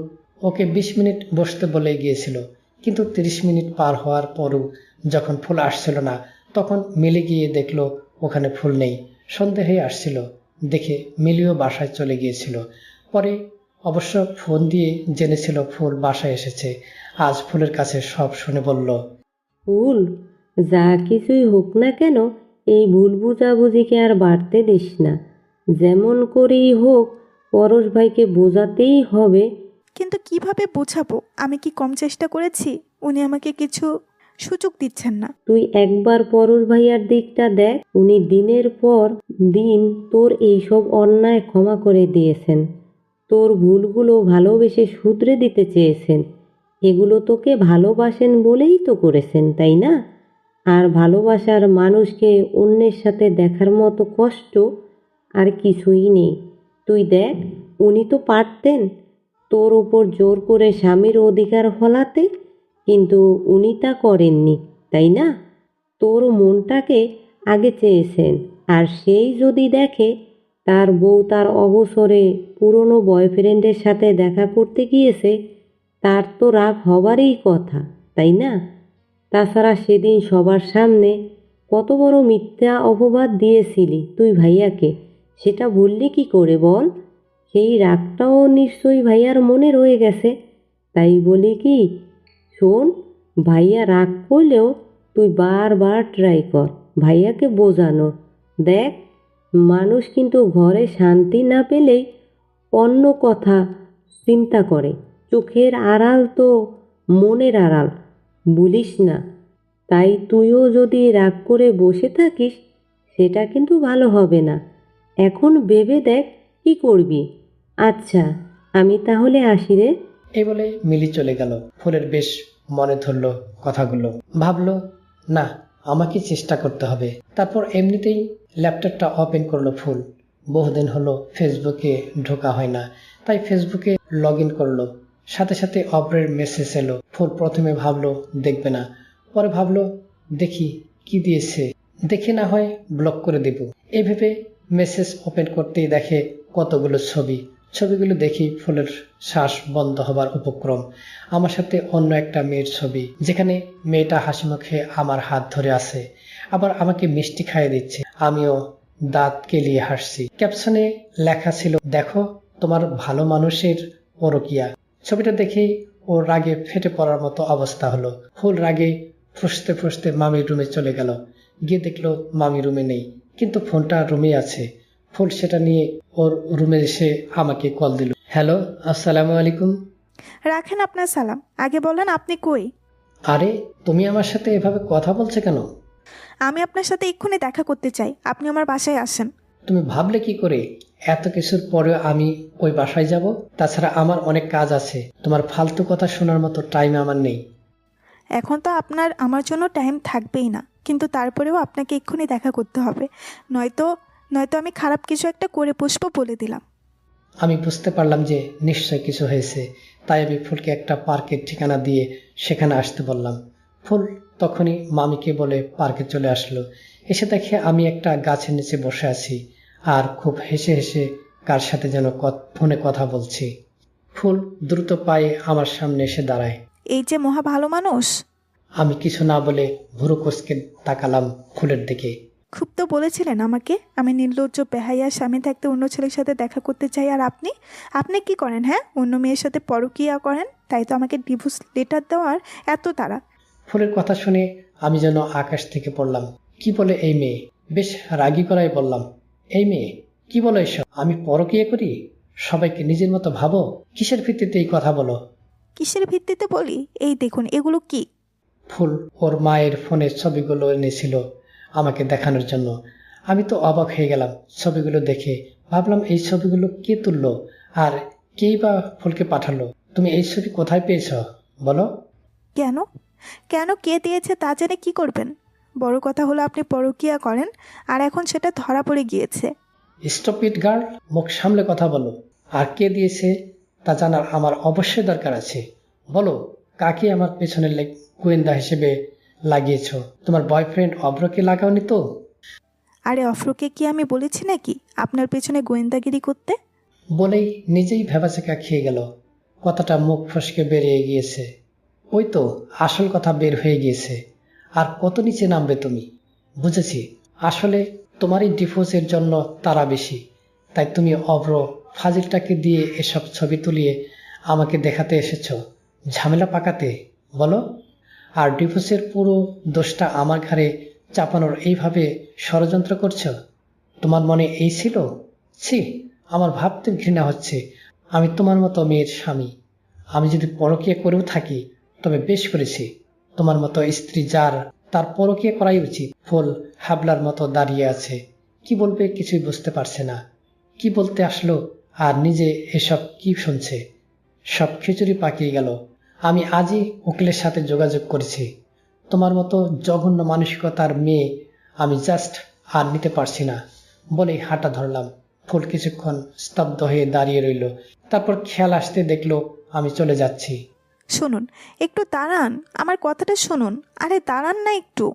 ওকে 20 মিনিট বসতে বলে গিয়েছিল। কিন্তু 30 মিনিট পার হওয়ার পরও যখন ফুল আসছিল না, তখন মিলি গিয়ে দেখলো ওখানে ফুল নেই। সন্দেহে আসছিল, দেখে মিলিও বাসায় চলে গিয়েছিল। পরে অবশ্য ফোন দিয়ে জেনেছিল ফুল বাসায় এসেছে। আজ ফুলের কাছে সব শুনে বলল, ফুল, যা কিছুই হোক না কেন, এই ভুল বুঝাবুঝিকে আর বাড়তে দিস না। যেমন করেই হোক পরশ ভাইকে বোঝাতেই হবে। কিন্তু কিভাবে বোঝাবো? আমি কি কম চেষ্টা করেছি? উনি আমাকে কিছু সুযোগ দিচ্ছেন না। তুই একবার পরশ ভাইয়ার দিকটা দেখ। উনি দিনের পর দিন তোর এইসব অন্যায় ক্ষমা করে দিয়েছেন। তোর ভুলগুলো ভালোবেসে শুধরে দিতে চেয়েছেন। এগুলো তোকে ভালোবাসেন বলেই তো করেছেন, তাই না? আর ভালোবাসার মানুষকে অন্যের সাথে দেখার মতো কষ্ট আর কিছুই নেই। তুই দেখ, উনি তো পারতেন তোর ওপর জোর করে স্বামীর অধিকার ফলাতে, কিন্তু উনি তা করেননি, তাই না? তোর মনটাকে আগে চেয়েছেন। আর সেই যদি দেখে তার বউ তার অবসরে পুরনো বয়ফ্রেন্ডের সাথে দেখা করতে গিয়েছে, তার তো রাগ হবারই কথা, তাই না? তাছাড়া সেদিন সবার সামনে কত বড় মিথ্যা অপবাদ দিয়েছিলি তুই ভাইয়াকে, সেটা বললি কি করে বল? সেই রাগটাও নিশ্চয়ই ভাইয়ার মনে রয়ে গেছে। তাই বলি কি, শোন, ভাইয়া রাগ করলেও তুই বারবার ট্রাই কর ভাইয়াকে বোঝানোর। দেখ, মানুষ কিন্তু ঘরে শান্তি না পেলেই অন্য কথা চিন্তা করে। চোখের আড়াল তো মনের আড়াল, বলিস না? তাই তুইও যদি রাগ করে বসে থাকিস, সেটা কিন্তু ভালো হবে না। এখন ভেবে দেখ কি করবি। আচ্ছা, আমি তাহলে আসি রে। এই বলে মিলি চলে গেল। ফুলের বেশ মনে ধরল কথাগুলো। ভাবলো, না, আমাকে চেষ্টা করতে হবে। তারপর এমনিতেই ল্যাপটপটা ওপেন করলো ফুল। বহুদিন হলো ফেসবুকে ঢোকা হয় না, তাই ফেসবুকে লগ ইন করলো। সাথে সাথে অপরের মেসেজ এলো। ফুল প্রথমে ভাবলো দেখবে না, পরে ভাবলো দেখি কি দিয়েছে, দেখে না হয় ব্লক করে দেব। এই ভেবে মেসেজ ওপেন করতেই দেখে কতগুলো ছবি। ছবিগুলো দেখি ফুলের শ্বাস বন্ধ হবার উপক্রম। আমার সাথে অন্য একটা মেয়ের ছবি, যেখানে মেয়েটা হাসি মুখে আমার হাত ধরে আছে, আবার আমাকে মিষ্টি খাইয়ে দিচ্ছে। আমিও দাঁত কেলিয়ে হাসছি। ক্যাপশনে লেখা ছিল, দেখো তোমার ভালো মানুষের পরকিয়া। ছবিটা দেখেই ওর রাগে ফেটে পড়ার মতো অবস্থা হলো। ফুল রাগে ফুসতে ফুসতে মামির রুমে চলে গেল। গিয়ে দেখলো মামি রুমে নেই, কিন্তু ফোনটা রুমে আছে। ফুল সেটা নিয়ে ওর রুমে এসে আমাকে কল দিল। হ্যালো, আসসালামু আলাইকুম। রাখেন আপনার সালাম, আগে বলেন আপনি কই? আরে, তুমি আমার সাথে এভাবে কথা বলছো কেন? আমি আপনার সাথে এক্ষুনি দেখা করতে চাই, আপনি আমার বাসায় আসেন। তুমি ভাবলে কি করে এত কিছুর পরেও আমি ওই বাসায় যাব? তাছাড়া আমার অনেক কাজ আছে। তোমার ফালতু কথা শোনার মতো টাইম আমার নেই। এখন তো আপনার আমার জন্য টাইম থাকবেই না, কিন্তু তারপরেও আপনাকে এক্ষুনি দেখা করতে হবে, নয়তো নয়তো আমি খারাপ কিছু একটা করে বসবো বলে দিলাম। আমি বুঝতে পারলাম যে নিশ্চয় কিছু হয়েছে, তাই আমি ফুলকে একটা পার্কের ঠিকানা দিয়ে সেখানে আসতে বললাম। ফুল তখনই মামিকে বলে পার্কে চলে আসলো। এসে দেখে আমি একটা গাছের নিচে বসে আছি আর খুব হেসে হেসে কার সাথে যেন ফোনে কথা বলছি। ফুল দ্রুত পায়ে আমার সামনে এসে দাঁড়ায়। এই যে মহা ভালো মানুষ। আমি কিছু না বলে ভুরু কুঁচকে তাকালাম ফুলের দিকে। খুব তো বলেছিলেন আমাকে আমি নির্লজ্জ বেহাইয়া স্বামী থাকতে অন্য ছেলের সাথে দেখা করতে চাই, আর আপনি আপনি কি করেন? হ্যাঁ, অন্য মেয়ের সাথে পরকীয়া করেন, তাই তো আমাকে ডিভোর্স লেটার দেওয়ার এত তাড়া। ফুলের কথা শুনে আমি যেন আকাশ থেকে পড়লাম। কি বলে এই মেয়ে? বেশ রাগী করাই বললাম, এই মেয়ে কি বলো এসব? আমি পরকীয়া করি? সবাইকে নিজের মতো ভাবো? কিসের ভিত্তিতে এই কথা বলো? কিসের ভিত্তিতে বলি? এই দেখুন, এগুলো কি? ফুল ওর মায়ের ফোনের ছবিগুলো এনেছিল আমাকে দেখানোর জন্য। আমি তো অবাক হয়ে গেলাম ছবিগুলো দেখে। ভাবলাম এই ছবিগুলো কে তুললো আর কেই বা ফুলকে পাঠালো? তুমি এই ছবি কোথায় পেয়েছ বলো? কেন কেন কে দিয়েছে তা জেনে কি করবেন? বড় কথা হলো আপনি পরকীয়া করেন, আর এখন সেটা ধরা পড়ে গিয়েছে। স্টপ ইট গার্ল, মুখ সামলে কথা বলো। আর কে দিয়েছে তা জানার আমার অবশ্যই দরকার আছে। বলো, কাকে আমার পেছনে গোয়েন্দা হিসেবে লাগিয়েছ? তোমার বয়ফ্রেন্ড অভ্রকে লাগাওনি তো? আরে অফরোকে কি আমি বলেছি নাকি আপনার পেছনে গোয়েন্দাগিরি করতে? বলেই নিজেই ভেবাচেকা খেয়ে গেল। কথাটা মুখ ফসকে বেরিয়ে গিয়েছে। ওই তো আসল কথা বের হয়ে গিয়েছে। আর কত নিচে নামবে তুমি? বুঝেছি, আসলে তোমারই ডিভোর্সের জন্য তারা বেশি। তাই তুমি অভ্র ফাজিলটাকে দিয়ে এসব ছবি তুলিয়ে আমাকে দেখাতে এসেছ ঝামেলা পাকাতে, বলো? আর ডিভোর্সের পুরো দোষটা আমার ঘাড়ে চাপানোর এইভাবে ষড়যন্ত্র করছো? তোমার মনে এই ছিল? ছি, আমার ভাবতে ঘৃণা হচ্ছে। আমি তোমার মতো মেয়ের স্বামী। আমি যদি পরকীয়া করেও থাকি তবে বেশ করেছি। তোমার মতো স্ত্রী যার, তার পরকীয়া করাই উচিত। ফুল হাবলার মতো দাঁড়িয়ে আছে। কি বলবে কিছুই বুঝতে পারছে না। কি বলতে আসলো আর নিজে এসব কি শুনছে? সব খিচুড়ি পাকিয়ে গেল। আমি আজই উকিলের সাথে যোগাযোগ করেছি। তোমার মতো জঘন্য মানসিকতার মেয়ে আমি জাস্ট আর নিতে পারছি না বলেই হাঁটা ধরলাম। ফুল কিছুক্ষণ স্তব্ধ হয়ে দাঁড়িয়ে রইল। তারপর খেয়াল আসতে দেখলো আমি চলে যাচ্ছি। শুনুন, একটু দাঁড়ান, আমার কথাটা শুনুন। আরে দাঁড়ান না একটু।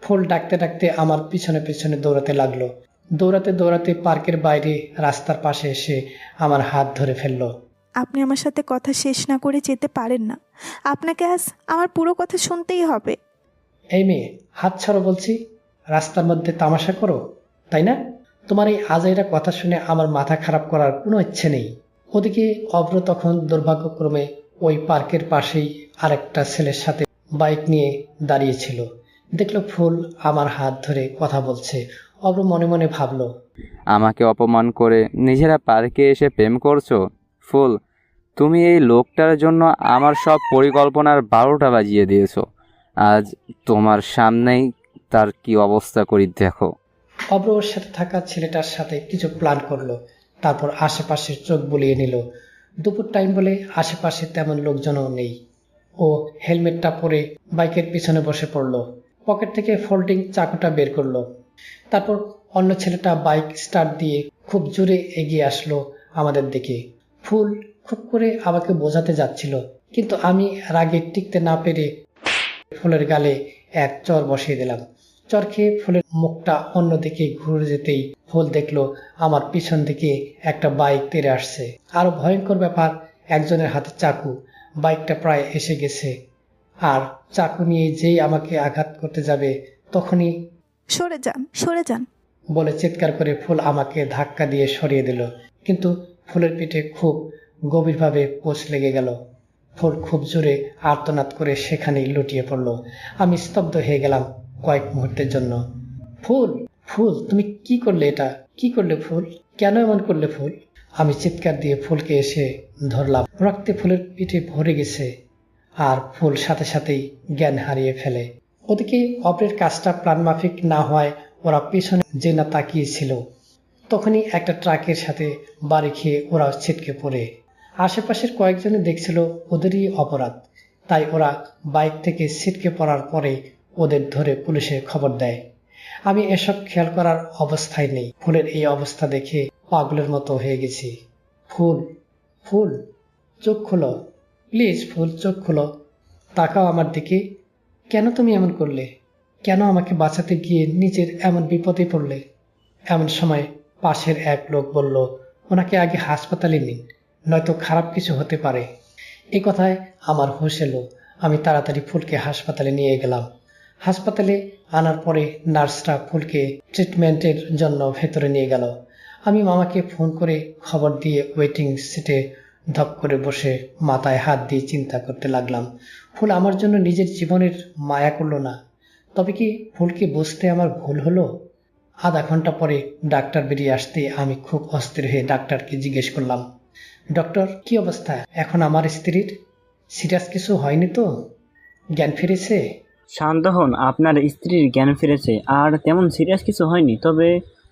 ফুল ডাকতে ডাকতে আমার পিছনে পিছনে দৌড়াতে লাগলো। দৌড়াতে দৌড়াতে পার্কের বাইরে রাস্তার পাশে এসে আমার হাত ধরে ফেললো। আপনি আমার সাথে কথা শেষ না করে যেতে পারেন না। আপনাকে আজ আমার পুরো কথা শুনতেই হবে। এই মেয়ে, হাত ছাড়ো বলছি। রাস্তার মধ্যে তামাশা করো, তাই না? তোমার এই আজাইরা কথা শুনে আমার মাথা খারাপ করার কোনো ইচ্ছে নেই। ওদিকে অভ্র তখন দুর্ভাগ্যক্রমে ওই পার্কের পাশেই আরেকটা ছেলের সাথে বাইক নিয়ে দাঁড়িয়েছিল। দেখলো ফুল আমার হাত ধরে কথা বলছে। অভ্র মনে মনে ভাবলো, আমাকে অপমান করে নিজেরা পার্কে এসে প্রেম করছো? ফুল, তুমি এই লোকটার জন্য আমার সব পরিকল্পনার 12টা বাজিয়ে দিয়েছো। আজ তোমার সামনেই তার কি অবস্থা করি দেখো। অভ্র ওর সাথে থাকা ছেলেটার সাথে কিছু প্ল্যান করলো। তারপর আশেপাশে চোখ বুলিয়ে নিল। দুপুর টাইম বলে আশেপাশে তেমন লোকজনও নেই। ও হেলমেটটা পরে বাইকের পিছনে বসে পড়লো। পকেট থেকে ফোল্ডিং চাকুটা বের করলো। তারপর অন্য ছেলেটা বাইক স্টার্ট দিয়ে খুব জোরে এগিয়ে আসলো আমাদের দিকে। ফুল খুব করে আমাকে বোঝাতে যাচ্ছিল, কিন্তু আমি রাগে টিকতে না পেরে ফুলের গালে এক চর বসিয়ে দিলাম। চর খেয়ে ফুলের মুখটা অন্যদিকে ঘুরে যেতেই ফুল দেখলো আমার পিছন দিকে একটা বাইক তেড়ে আসছে। আরো ভয়ঙ্কর ব্যাপার, একজনের হাতে চাকু। বাইকটা প্রায় এসে গেছে, আর চাকু নিয়ে যেই আমাকে আঘাত করতে যাবে তখনই সরে যান, সরে যান। বলে চিৎকার করে ফুল আমাকে ধাক্কা দিয়ে সরিয়ে দিল। কিন্তু ফুলের পিঠে খুব গভীরভাবে পোঁচ লেগে গেল। ফুল খুব জোরে আর্তনাদ করে সেখানেই লুটিয়ে পড়ল। আমি স্তব্ধ হয়ে গেলাম কয়েক মুহূর্তের জন্য। ফুল, ফুল, তুমি কি করলে? এটা কি করলে ফুল? কেন এমন করলে ফুল? আমি চিৎকার দিয়ে ফুলকে এসে ধরলাম। রক্তে ফুলের পিঠে ভরে গেছে, আর ফুল সাথে সাথেই জ্ঞান হারিয়ে ফেলে। ওদিকে অপরের কাজটা প্ল্যানমাফিক না হওয়ায় ওরা পিছনে যে না তাকিয়েছিল, তখনই একটা ট্রাকের সাথে বাড়ি খেয়ে ওরা ছিটকে পড়ে। আশেপাশের কয়েকজনে দেখছিল ওদেরই অপরাধ, তাই ওরা বাইক থেকে ছিটকে পড়ার পরে ওদের ধরে পুলিশে খবর দেয়। আমি এসব খেয়াল করার অবস্থায় নেই। ফুলের এই অবস্থা দেখে পাগলের মতো হয়ে গেছি। ফুল, ফুল, চোখ খোলো প্লিজ। ফুল, চোখ খোলো, তাকাও আমার দিকে। কেন তুমি এমন করলে? কেন আমাকে বাঁচাতে গিয়ে নিজের এমন বিপদে পড়লে? এমন সময় পাশের এক লোক বলল, ওনাকে আগে হাসপাতালে নিন, নয়তো খারাপ কিছু হতে পারে। এই কথায় আমার হুঁশ এলো। আমি তাড়াতাড়ি ফুলকে হাসপাতালে নিয়ে গেলাম। হাসপাতালে আনার পরে নার্সরা ফুলকে ট্রিটমেন্টের জন্য ভেতরে নিয়ে গেল। আমি মামাকে ফোন করে খবর দিয়ে ওয়েটিং সিটে ধপ করে বসে মাথায় হাত দিয়ে চিন্তা করতে লাগলাম। ফুল আমার জন্য নিজের জীবনের মায়া করলো না, তবে কি ফুলকে বুঝতে আমার ভুল হলো? আধা ঘন্টা পরে ডাক্তার বেরিয়ে আসতে আমি খুব অস্থির হয়ে ডাক্তারকে জিজ্ঞেস করলাম, ডক্টর, কি অবস্থা এখন আমার স্ত্রীর? সিরিয়াস কিছু হয়নি তো? জ্ঞান ফিরেছে? শান্ত হন, আপনার স্ত্রীর জ্ঞান ফিরেছে আর তেমন সিরিয়াস কিছু হয়নি, তবে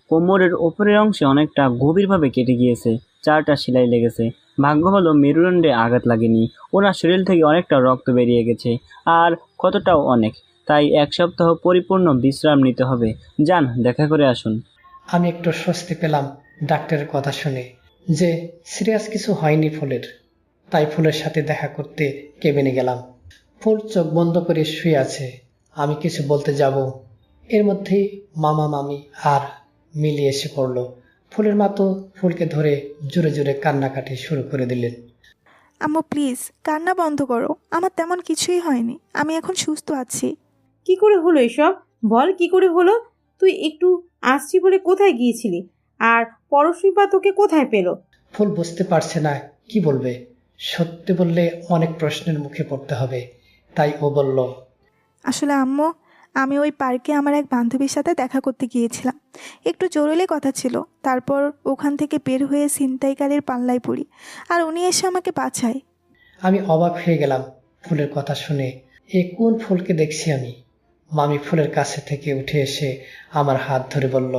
কোমরের ওপরের অংশে অনেকটা গভীরভাবে কেটে গিয়েছে, 4টা সেলাই লেগেছে। ভাগ্য ভালো মেরুদণ্ডে আঘাত লাগেনি, ওনার শরীর থেকে অনেকটা রক্ত বেরিয়ে গেছে আর কতটাও অনেক, তাই 1 সপ্তাহ পরিপূর্ণ বিশ্রাম নিতে হবে। যান, দেখা করে আসুন। আমি একটু স্বস্তি পেলাম ডাক্তারের কথা শুনে যে সিরিয়াস কিছু হয়নি ফুলের। তাই ফুলের সাথে দেখা করতে কেবিনে গেলাম। ফুল চোখ বন্ধ করে শুয়ে আছে। আমি কিছু বলতে যাব, এর মধ্যেই মামা মামি আর মিলি এসে পড়ল। ফুলের মা তো ফুলকে ধরে জোরে জোরে কান্নাকাটি শুরু করে দিলেন। আম্মু প্লিজ কান্না বন্ধ করো, আমার তেমন কিছুই হয়নি, আমি এখন সুস্থ আছি। কি করে হলো এসব? বল, কি করে হলো? তুই একটু আসছি বলে কোথায় গিয়েছিলি? আর পরশিপা তোকে কোথায় পেল? ফুল বুঝতে পারছে না কি বলবে। সত্যি বললে অনেক প্রশ্নের মুখে পড়তে হবে, তাই ও বলল, আসলে আম্মু, আমি ওই পার্কে আমার এক বান্ধবীর সাথে দেখা করতে গিয়েছিলাম, একটু জরুরি কথা ছিল। তারপর ওখান থেকে বের হয়ে ছিনতাইকারীর পাল্লায় পড়ি, আর উনি এসে আমাকে বাঁচায়। আমি অবাক হয়ে গেলাম ফুলের কথা শুনে। এ কোন ফুলকে দেখছি আমি? মামি ফুলের কাছে থেকে উঠে এসে আমার হাত ধরে বলল,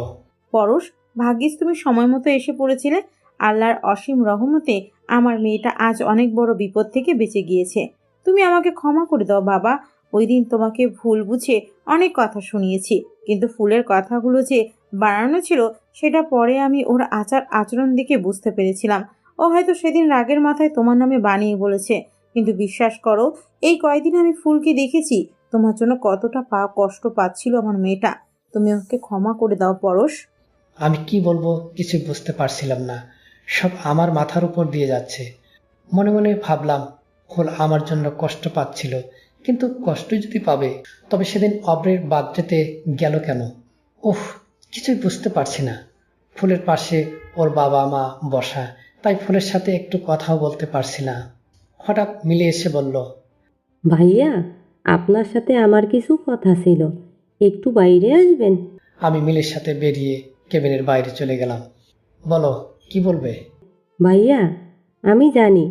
পরশ, ভাগ্যিস তুমি সময় মতো এসে পড়েছিলে। আল্লাহর অসীম রহমতে আমার মেয়েটা আজ অনেক বড় বিপদ থেকে বেঁচে গিয়েছে। তুমি আমাকে ক্ষমা করে দাও বাবা। ওই দিন তোমাকে ভুল বুঝে অনেক কথা শুনিয়েছি, কিন্তু ফুলের কথাগুলো যে বানানো ছিল সেটা পরে আমি ওর আচরণ দেখে বুঝতে পেরেছিলাম। ও হয়তো সেদিন রাগের মাথায় তোমার নামে বানিয়ে বলেছে, কিন্তু বিশ্বাস করো, এই কয়দিন আমি ফুলকে দেখেছি তোমার জন্য কতটা কষ্ট পাচ্ছিল আমার মেয়েটা। তুমি ওকে ক্ষমা করে দাও পরশ। আমি কি বলবো কিছু বুঝতে পারছিলাম না। সব আমার মাথার উপর দিয়ে যাচ্ছে। মনে মনে ভাবলাম ফুল আমার জন্য কষ্ট পাচ্ছিল, কিন্তু কষ্ট যদি পাবে তবে সেদিন অব্রের বাদ যেতে গেল কেন? উফ, কিছুই বুঝতে পারছি না। ফুলের পাশে ওর বাবা মা বসা, তাই ফুলের সাথে একটু কথাও বলতে পারছি না। হঠাৎ মিলে এসে বলল, ভাইয়া, আপনার সাথে আমার কিছু কথা ছিল, একটু বাইরে আসবেন? আমি মিলের সাথে বেরিয়ে কেবিনের বাইরে চলে গেলাম। বলো, কি বলবে? ভাইয়া, আমি জানি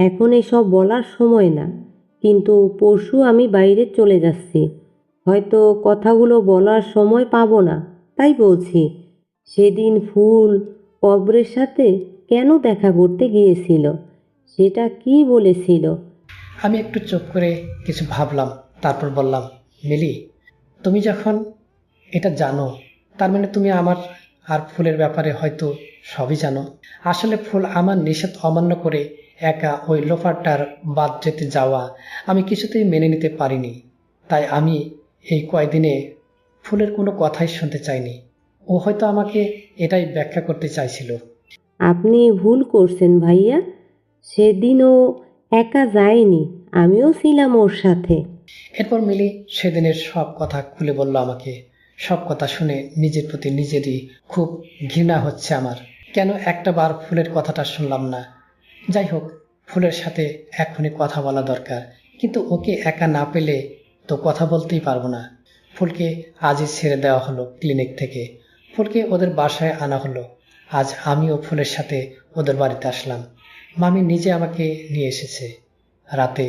এখন এসব বলার সময় না, কিন্তু পরশু আমি বাইরে চলে যাচ্ছি, হয়তো কথাগুলো বলার সময় পাবো না, তাই বলছি। সেদিন ফুল অব্রের সাথে কেন দেখা করতে গিয়েছিল, সেটা কি বলেছিল? আমি একটু চুপ করে কিছু ভাবলাম, তারপর বললাম, মিলি, তুমি যখন এটা জানো, তার মানে তুমি আমার আর ফুলের ব্যাপারে হয়তো সবই জানো। আসলে ফুল আমার নিষেধ অমান্য করে একা ওই লোফারটার বাদ যেতে যাওয়া আমি কিছুতেই মেনে নিতে পারিনি। তাই আমি এই কয়দিনে ফুলের কোনো কথাই শুনতে চাইনি। ও হয়তো আমাকে এটাই ব্যাখ্যা করতে চাইছিল। আপনি ভুল করছেন ভাইয়া, সেদিনও একা যায়নি, আমিও ছিলাম ওর সাথে। এরপর মিলি সেদিনের সব কথা খুলে বলল আমাকে। সব কথা শুনে নিজের প্রতি নিজেরই খুব ঘৃণা হচ্ছে আমার। কেন একটা বার ফুলের কথাটা শুনলাম না? যাই হোক, ফুলের সাথে এখনই কথা বলা দরকার, কিন্তু ওকে একা না পেলে তো কথা বলতেই পারবো না। ফুলকে আজই ছেড়ে দেওয়া হলো ক্লিনিক থেকে। ফুলকে ওদের বাসায় আনা হলো। আজ আমিও ফুলের সাথে ওদের বাড়িতে আসলাম। মামি নিজে আমাকে নিয়ে এসেছে। রাতে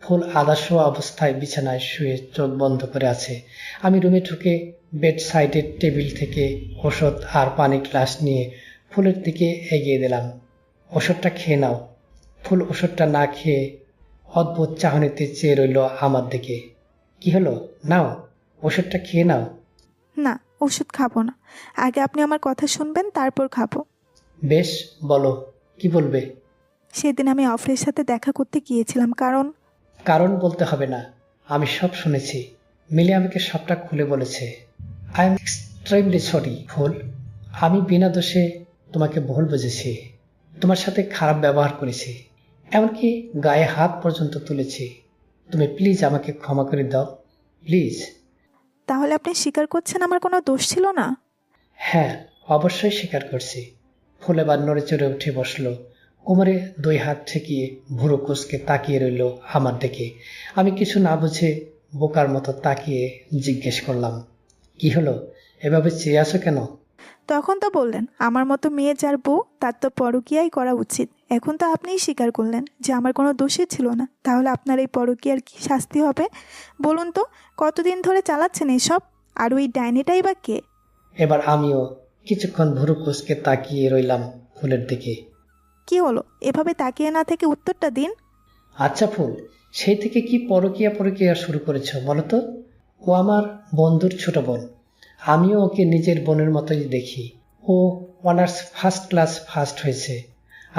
ফুল আদাশোয়া অবস্থায় বিছানায় শুয়ে চোখ বন্ধ করে আছে। আমি রুমে ঢুকে বেড সাইডের টেবিল থেকে ওষুধ আর পানি গ্লাস নিয়ে ফুলের দিকে এগিয়ে দিলাম। ওষুধটা খেয়ে নাও। ফুল ওষুধটা না খেয়ে অদ্ভুত চাহনিতে চেয়ে রইল আমার দিকে। কি হলো? নাও, ওষুধটা খেয়ে নাও। না, ওষুধ খাবো না, আগে আপনি আমার কথা শুনবেন, তারপর খাবো। বেশ, বলো, কি বলবে? সেদিন আমি অফরের সাথে দেখা করতে গিয়েছিলাম, কারণ বলতে হবে না, আমি সব শুনেছি। মিলি আমাকে সবটা খুলে বলেছে। আই এম এক্সট্রিমলি সরি ফুল। আমি বিনা দোষে তোমাকে ভুল বুঝেছি, তোমার সাথে খারাপ ব্যবহার করেছি, এমনকি গায়ে হাত পর্যন্ত তুলেছি। তুমি প্লিজ আমাকে ক্ষমা করে দাও, প্লিজ। তাহলে আপনি স্বীকার করছেন আমার কোনো দোষ ছিল না? হ্যাঁ, অবশ্যই স্বীকার করছি। ফুল এবার নড়ে চড়ে উঠে বসলো, কোমরে 2 হাত ঠেকিয়ে ভুরু কুঁচকে তাকিয়ে রইল আমার দিকে। আমি কিছু না বুঝে বোকার মতো তাকিয়ে জিজ্ঞেস করলাম, কি হলো, এভাবে চেয়ে আছো কেন? তখন তো বললেন আমার মতো মেয়ে যার বউ তার তো পরকীয়াই করা উচিত। এখন তো আপনিই স্বীকার করলেন যে আমার কোনো দোষই ছিল না। তাহলে আপনার এই পরকীয়ার কি শাস্তি হবে বলুন তো? কতদিন ধরে চালাচ্ছেন এসব? আর ওই ডাইনিটাই বা কে? এবার আমিও কিছুক্ষণ ভুরু কুঁচকে তাকিয়ে রইলাম ফুলের দিকে। কি হলো? এভাবে তাকিয়ে না থেকে উত্তরটা দিন। আচ্ছা ফুল, সেই থেকে কি পরকীয়া শুরু করেছ বলো তো? ও আমার বন্ধুর ছোট বোন, আমিও ওকে নিজের বোনের মতোই দেখি। ও অনার্স ফার্স্ট ক্লাস ফার্স্ট হয়েছে,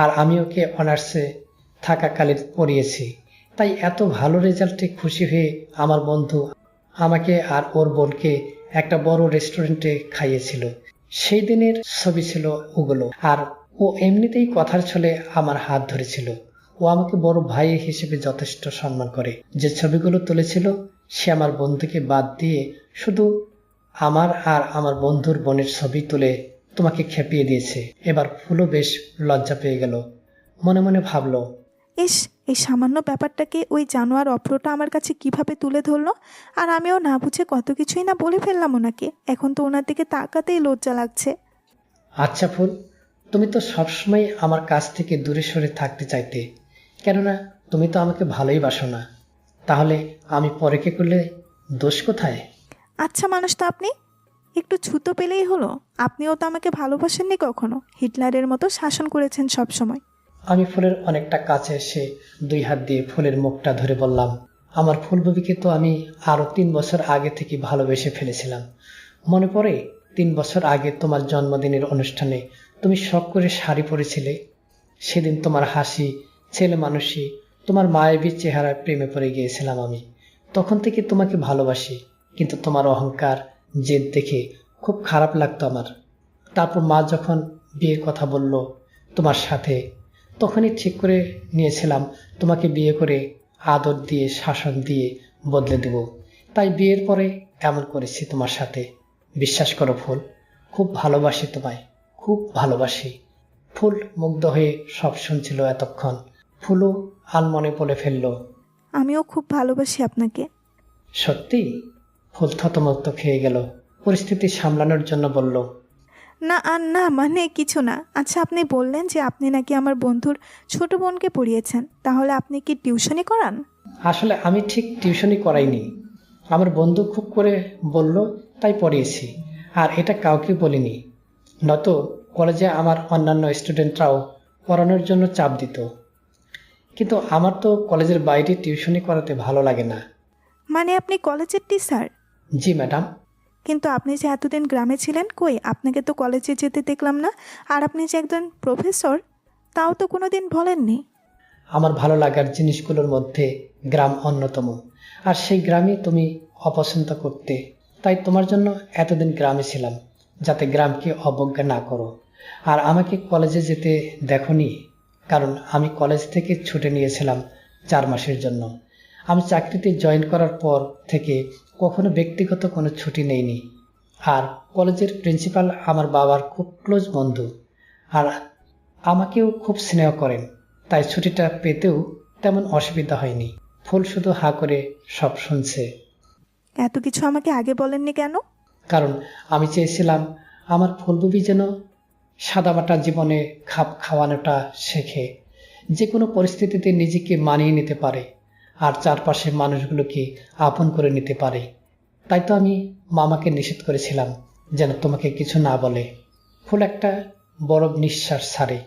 আর আমি ওকে অনার্সে থাকাকালীন পড়িয়েছি। তাই এত ভালো রেজাল্টে খুশি হয়ে আমার বন্ধু আমাকে আর ওর বোনকে একটা বড় রেস্টুরেন্টে খাইয়েছিল। সেই দিনের ছবি ছিল ওগুলো। আর ও এমনিতেই কথার ছলে আমার হাত ধরেছিল। ও আমাকে বড় ভাই হিসেবে যথেষ্ট সম্মান করে। যে ছবিগুলো তুলেছিল সে আমার বন্ধুকে বাদ দিয়ে শুধু আমার আর আমার বন্ধুর বোনের ছবি তুলে তোমাকে খেপিয়ে দিয়েছে। এবার ফুলও বেশ লজ্জা পেয়ে গেল, মনে মনে ভাবলো, ইস, এই সামান্য ব্যাপারটাকে ওই জানোয়ার অপ্রটা আমার কাছে কিভাবে তুলে ধরলো। আর আমিও না বুঝে কত কিছুই না বলে ফেললাম ওনাকে। এখন তো ওনার দিকে তাকাতেই লজ্জা লাগছে। আচ্ছা ফুল, তুমি তো সবসময় আমার কাছ থেকে দূরে সরে থাকতে চাইতে, কেননা তুমি তো আমাকে ভালোই বাসো না। তাহলে আমি পরকে করলে দোষ কোথায়? আচ্ছা মানুষ তো আপনি, একটু ছুতো পেলেই হলো। আপনিও তো আমাকে ভালোবাসেননি কখনো, হিটলারের মতো শাসন করেছেন সব সময়। আমি ফুলের অনেকটা কাছে এসে 2 হাত দিয়ে ফুলের মুখটা ধরে বললাম, আমার ফুলববিকে তো আমি আরো 3 বছর আগে থেকে ভালোবেসে ফেলেছিলাম। মনে পড়ে 3 বছর আগে তোমার জন্মদিনের অনুষ্ঠানে তুমি শখ করে শাড়ি পরেছিলে। সেদিন তোমার হাসি, ছেলে মানুষই, তোমার মায়াবী চেহারায় প্রেমে পড়ে গিয়েছিলাম আমি। তখন থেকে তোমাকে ভালোবাসি, কিন্তু তোমার অহংকার, জেদ দেখে খুব খারাপ লাগতো আমার। তারপর মা যখন বিয়ের কথা বলল তোমার সাথে, তখনই ঠিক করে নিয়েছিলাম তোমাকে বিয়ে করে আদর দিয়ে শাসন দিয়ে বদলে দেব। তাই বিয়ের পরে এমন করেছি তোমার সাথে। বিশ্বাস করো ফুল, খুব ভালোবাসি তোমায়, খুব ভালোবাসি। ফুল মুগ্ধ হয়ে সব শুনছিল এতক্ষণ। ফুলও আনমনে বলে ফেলল, আমিও খুব ভালোবাসি আপনাকে। সত্যি? ফুল থতমত খেয়ে গেল, পরিস্থিতি সামলানোর জন্য বলল, না আর না, মানে কিছু না। আচ্ছা, আপনি বললেন যে আপনি নাকি আমার বন্ধুর ছোট বোনকে পড়িয়েছেন, তাহলে আপনি কি টিউশনি করান? আসলে আমি ঠিক টিউশনি করাইনি, আমার বন্ধু খুব করে বলল তাই পড়িয়েছি। আর এটা কাউকে বলিনি, নয়তো কলেজে আমার অন্যান্য স্টুডেন্টরাও পড়ানোর জন্য চাপ দিত। কিন্তু আমার তো কলেজের বাইরে টিউশনি করাতে ভালো লাগে না। মানে আপনি কলেজের টিচার? জি ম্যাডাম। কিন্তু আপনি যে এতদিন গ্রামে ছিলেন, কই আপনাকে তো কলেজে যেতে দেখলাম না। আর আপনি যে একজন প্রফেসর, তাও তো কোনোদিন বলেননি। আমার ভালো লাগার জিনিসগুলোর মধ্যে গ্রাম অন্যতম, আর সেই গ্রামে তুমি অপছন্দ করতে, তাই তোমার জন্য এতদিন গ্রামে ছিলাম, যাতে গ্রামকে অবজ্ঞা না করো। আর আমাকে কলেজে যেতে দেখোনি, কারণ আমি কলেজ থেকে ছুটি নিয়েছিলাম 4 মাসের জন্য। আমি চাকরিতে জয়েন করার পর থেকে কখনো ব্যক্তিগত কোনো ছুটি নেইনি। আর কলেজের প্রিন্সিপাল আমার বাবার খুব ক্লোজ বন্ধু, আর আমাকেও খুব স্নেহ করেন, তাই ছুটিটা পেতেও তেমন অসুবিধা হয়নি। ফুল শুধু হা করে সব শুনছে। এত কিছু আমাকে আগে বলেননি কেন? কারণ আমি চেয়েছিলাম আমার ফুলববি যেন সাদামাটা জীবনে খাপ খাওয়ানোটা শেখে, যে কোনো পরিস্থিতিতে নিজেকে মানিয়ে নিতে পারে, আর চারপাশের মানুষগুলোকে আপন করে নিতে পারে। তাই তো আমি মামাকে নিষেধ করেছিলাম যেন তোমাকে কিছু না বলে। ফুল একটা বড় নিঃশ্বাস ছাড়ে।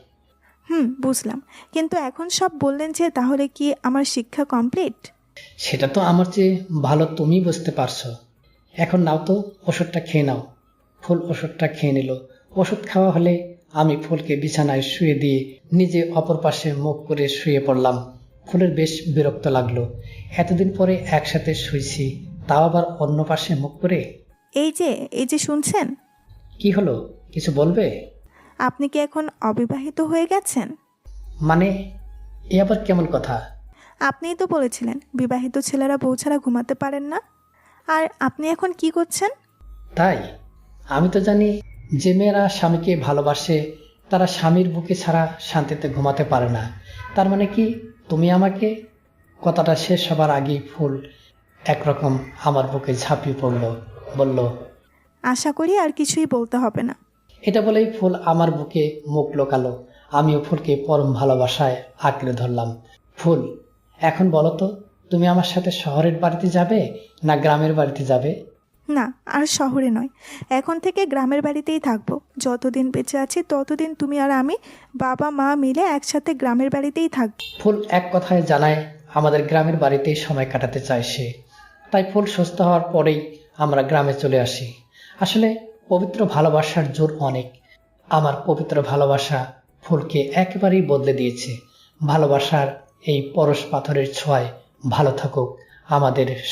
বুঝলাম। কিন্তু এখন সব বললেন যে, তাহলে কি আমার শিক্ষা কমপ্লিট? সেটা তো আমার চেয়ে ভালো তুমি বুঝতে পারছো। এখন নাও তো, ওষুধটা খেয়ে নাও। ফুল ওষুধটা খেয়ে নিল। ওষুধ খাওয়া হলে আমি ফুলকে বিছানায় শুয়ে দিয়ে নিজে অপর পাশে মুখ করে শুয়ে পড়লাম। ফুলের বেশ বিরক্ত লাগলো, এতদিন পরে একসাথে শুয়েছি, তাও আবার অন্য পাশে মুখ করে। এই যে শুনছেন? কি হলো, কিছু বলবে? আপনি কি এখন অবিবাহিত হয়ে গেছেন? মানে এ আবার কেমন কথা? আপনিই তো বলেছিলেন বিবাহিত ছেলেরা বউ ছাড়া ঘুমাতে পারেন না। আর আপনি এখন কি করছেন? তাই আমি তো জানি যে মেয়েরা স্বামীকে ভালোবাসে তারা স্বামীর বুকে ছাড়া শান্তিতে ঘুমাতে পারে না। তার মানে কি তুমি আমাকে? কথাটা শেষ হবার আগেই ফুল একরকম আমার বুকে ঝাঁপিয়ে পড়ল, বলল, আশা করি আর কিছুই বলতে হবে না। এটা বলেই ফুল আমার বুকে মুখ লোকালো। আমিও ফুলকে পরম ভালোবাসায় আঁকড়ে ধরলাম। ফুল, এখন বলো তো, তুমি আমার সাথে শহরের বাড়িতে যাবে না গ্রামের বাড়িতে যাবে? না, আর শহরে নয়, এখন থেকে গ্রামের বাড়িতেই থাকবো। যতদিন বেঁচে আছি ততদিন তুমি আর আমি বাবা মা মিলে একসাথে গ্রামের বাড়িতেই থাকবো। ফুল এক কথায় জানায় আমাদের গ্রামের বাড়িতেই সময় কাটাতে চায় সে। তাই ফুল সুস্থ হওয়ার পরেই আমরা গ্রামে চলে আসি। আসলে পবিত্র ভালোবাসার জোর অনেক। আমার পবিত্র ভালোবাসা ফুলকে একেবারেই বদলে দিয়েছে। ভালোবাসার এই পরশ পাথরের ছোঁয়ায় ভালো থাকুক আমাদের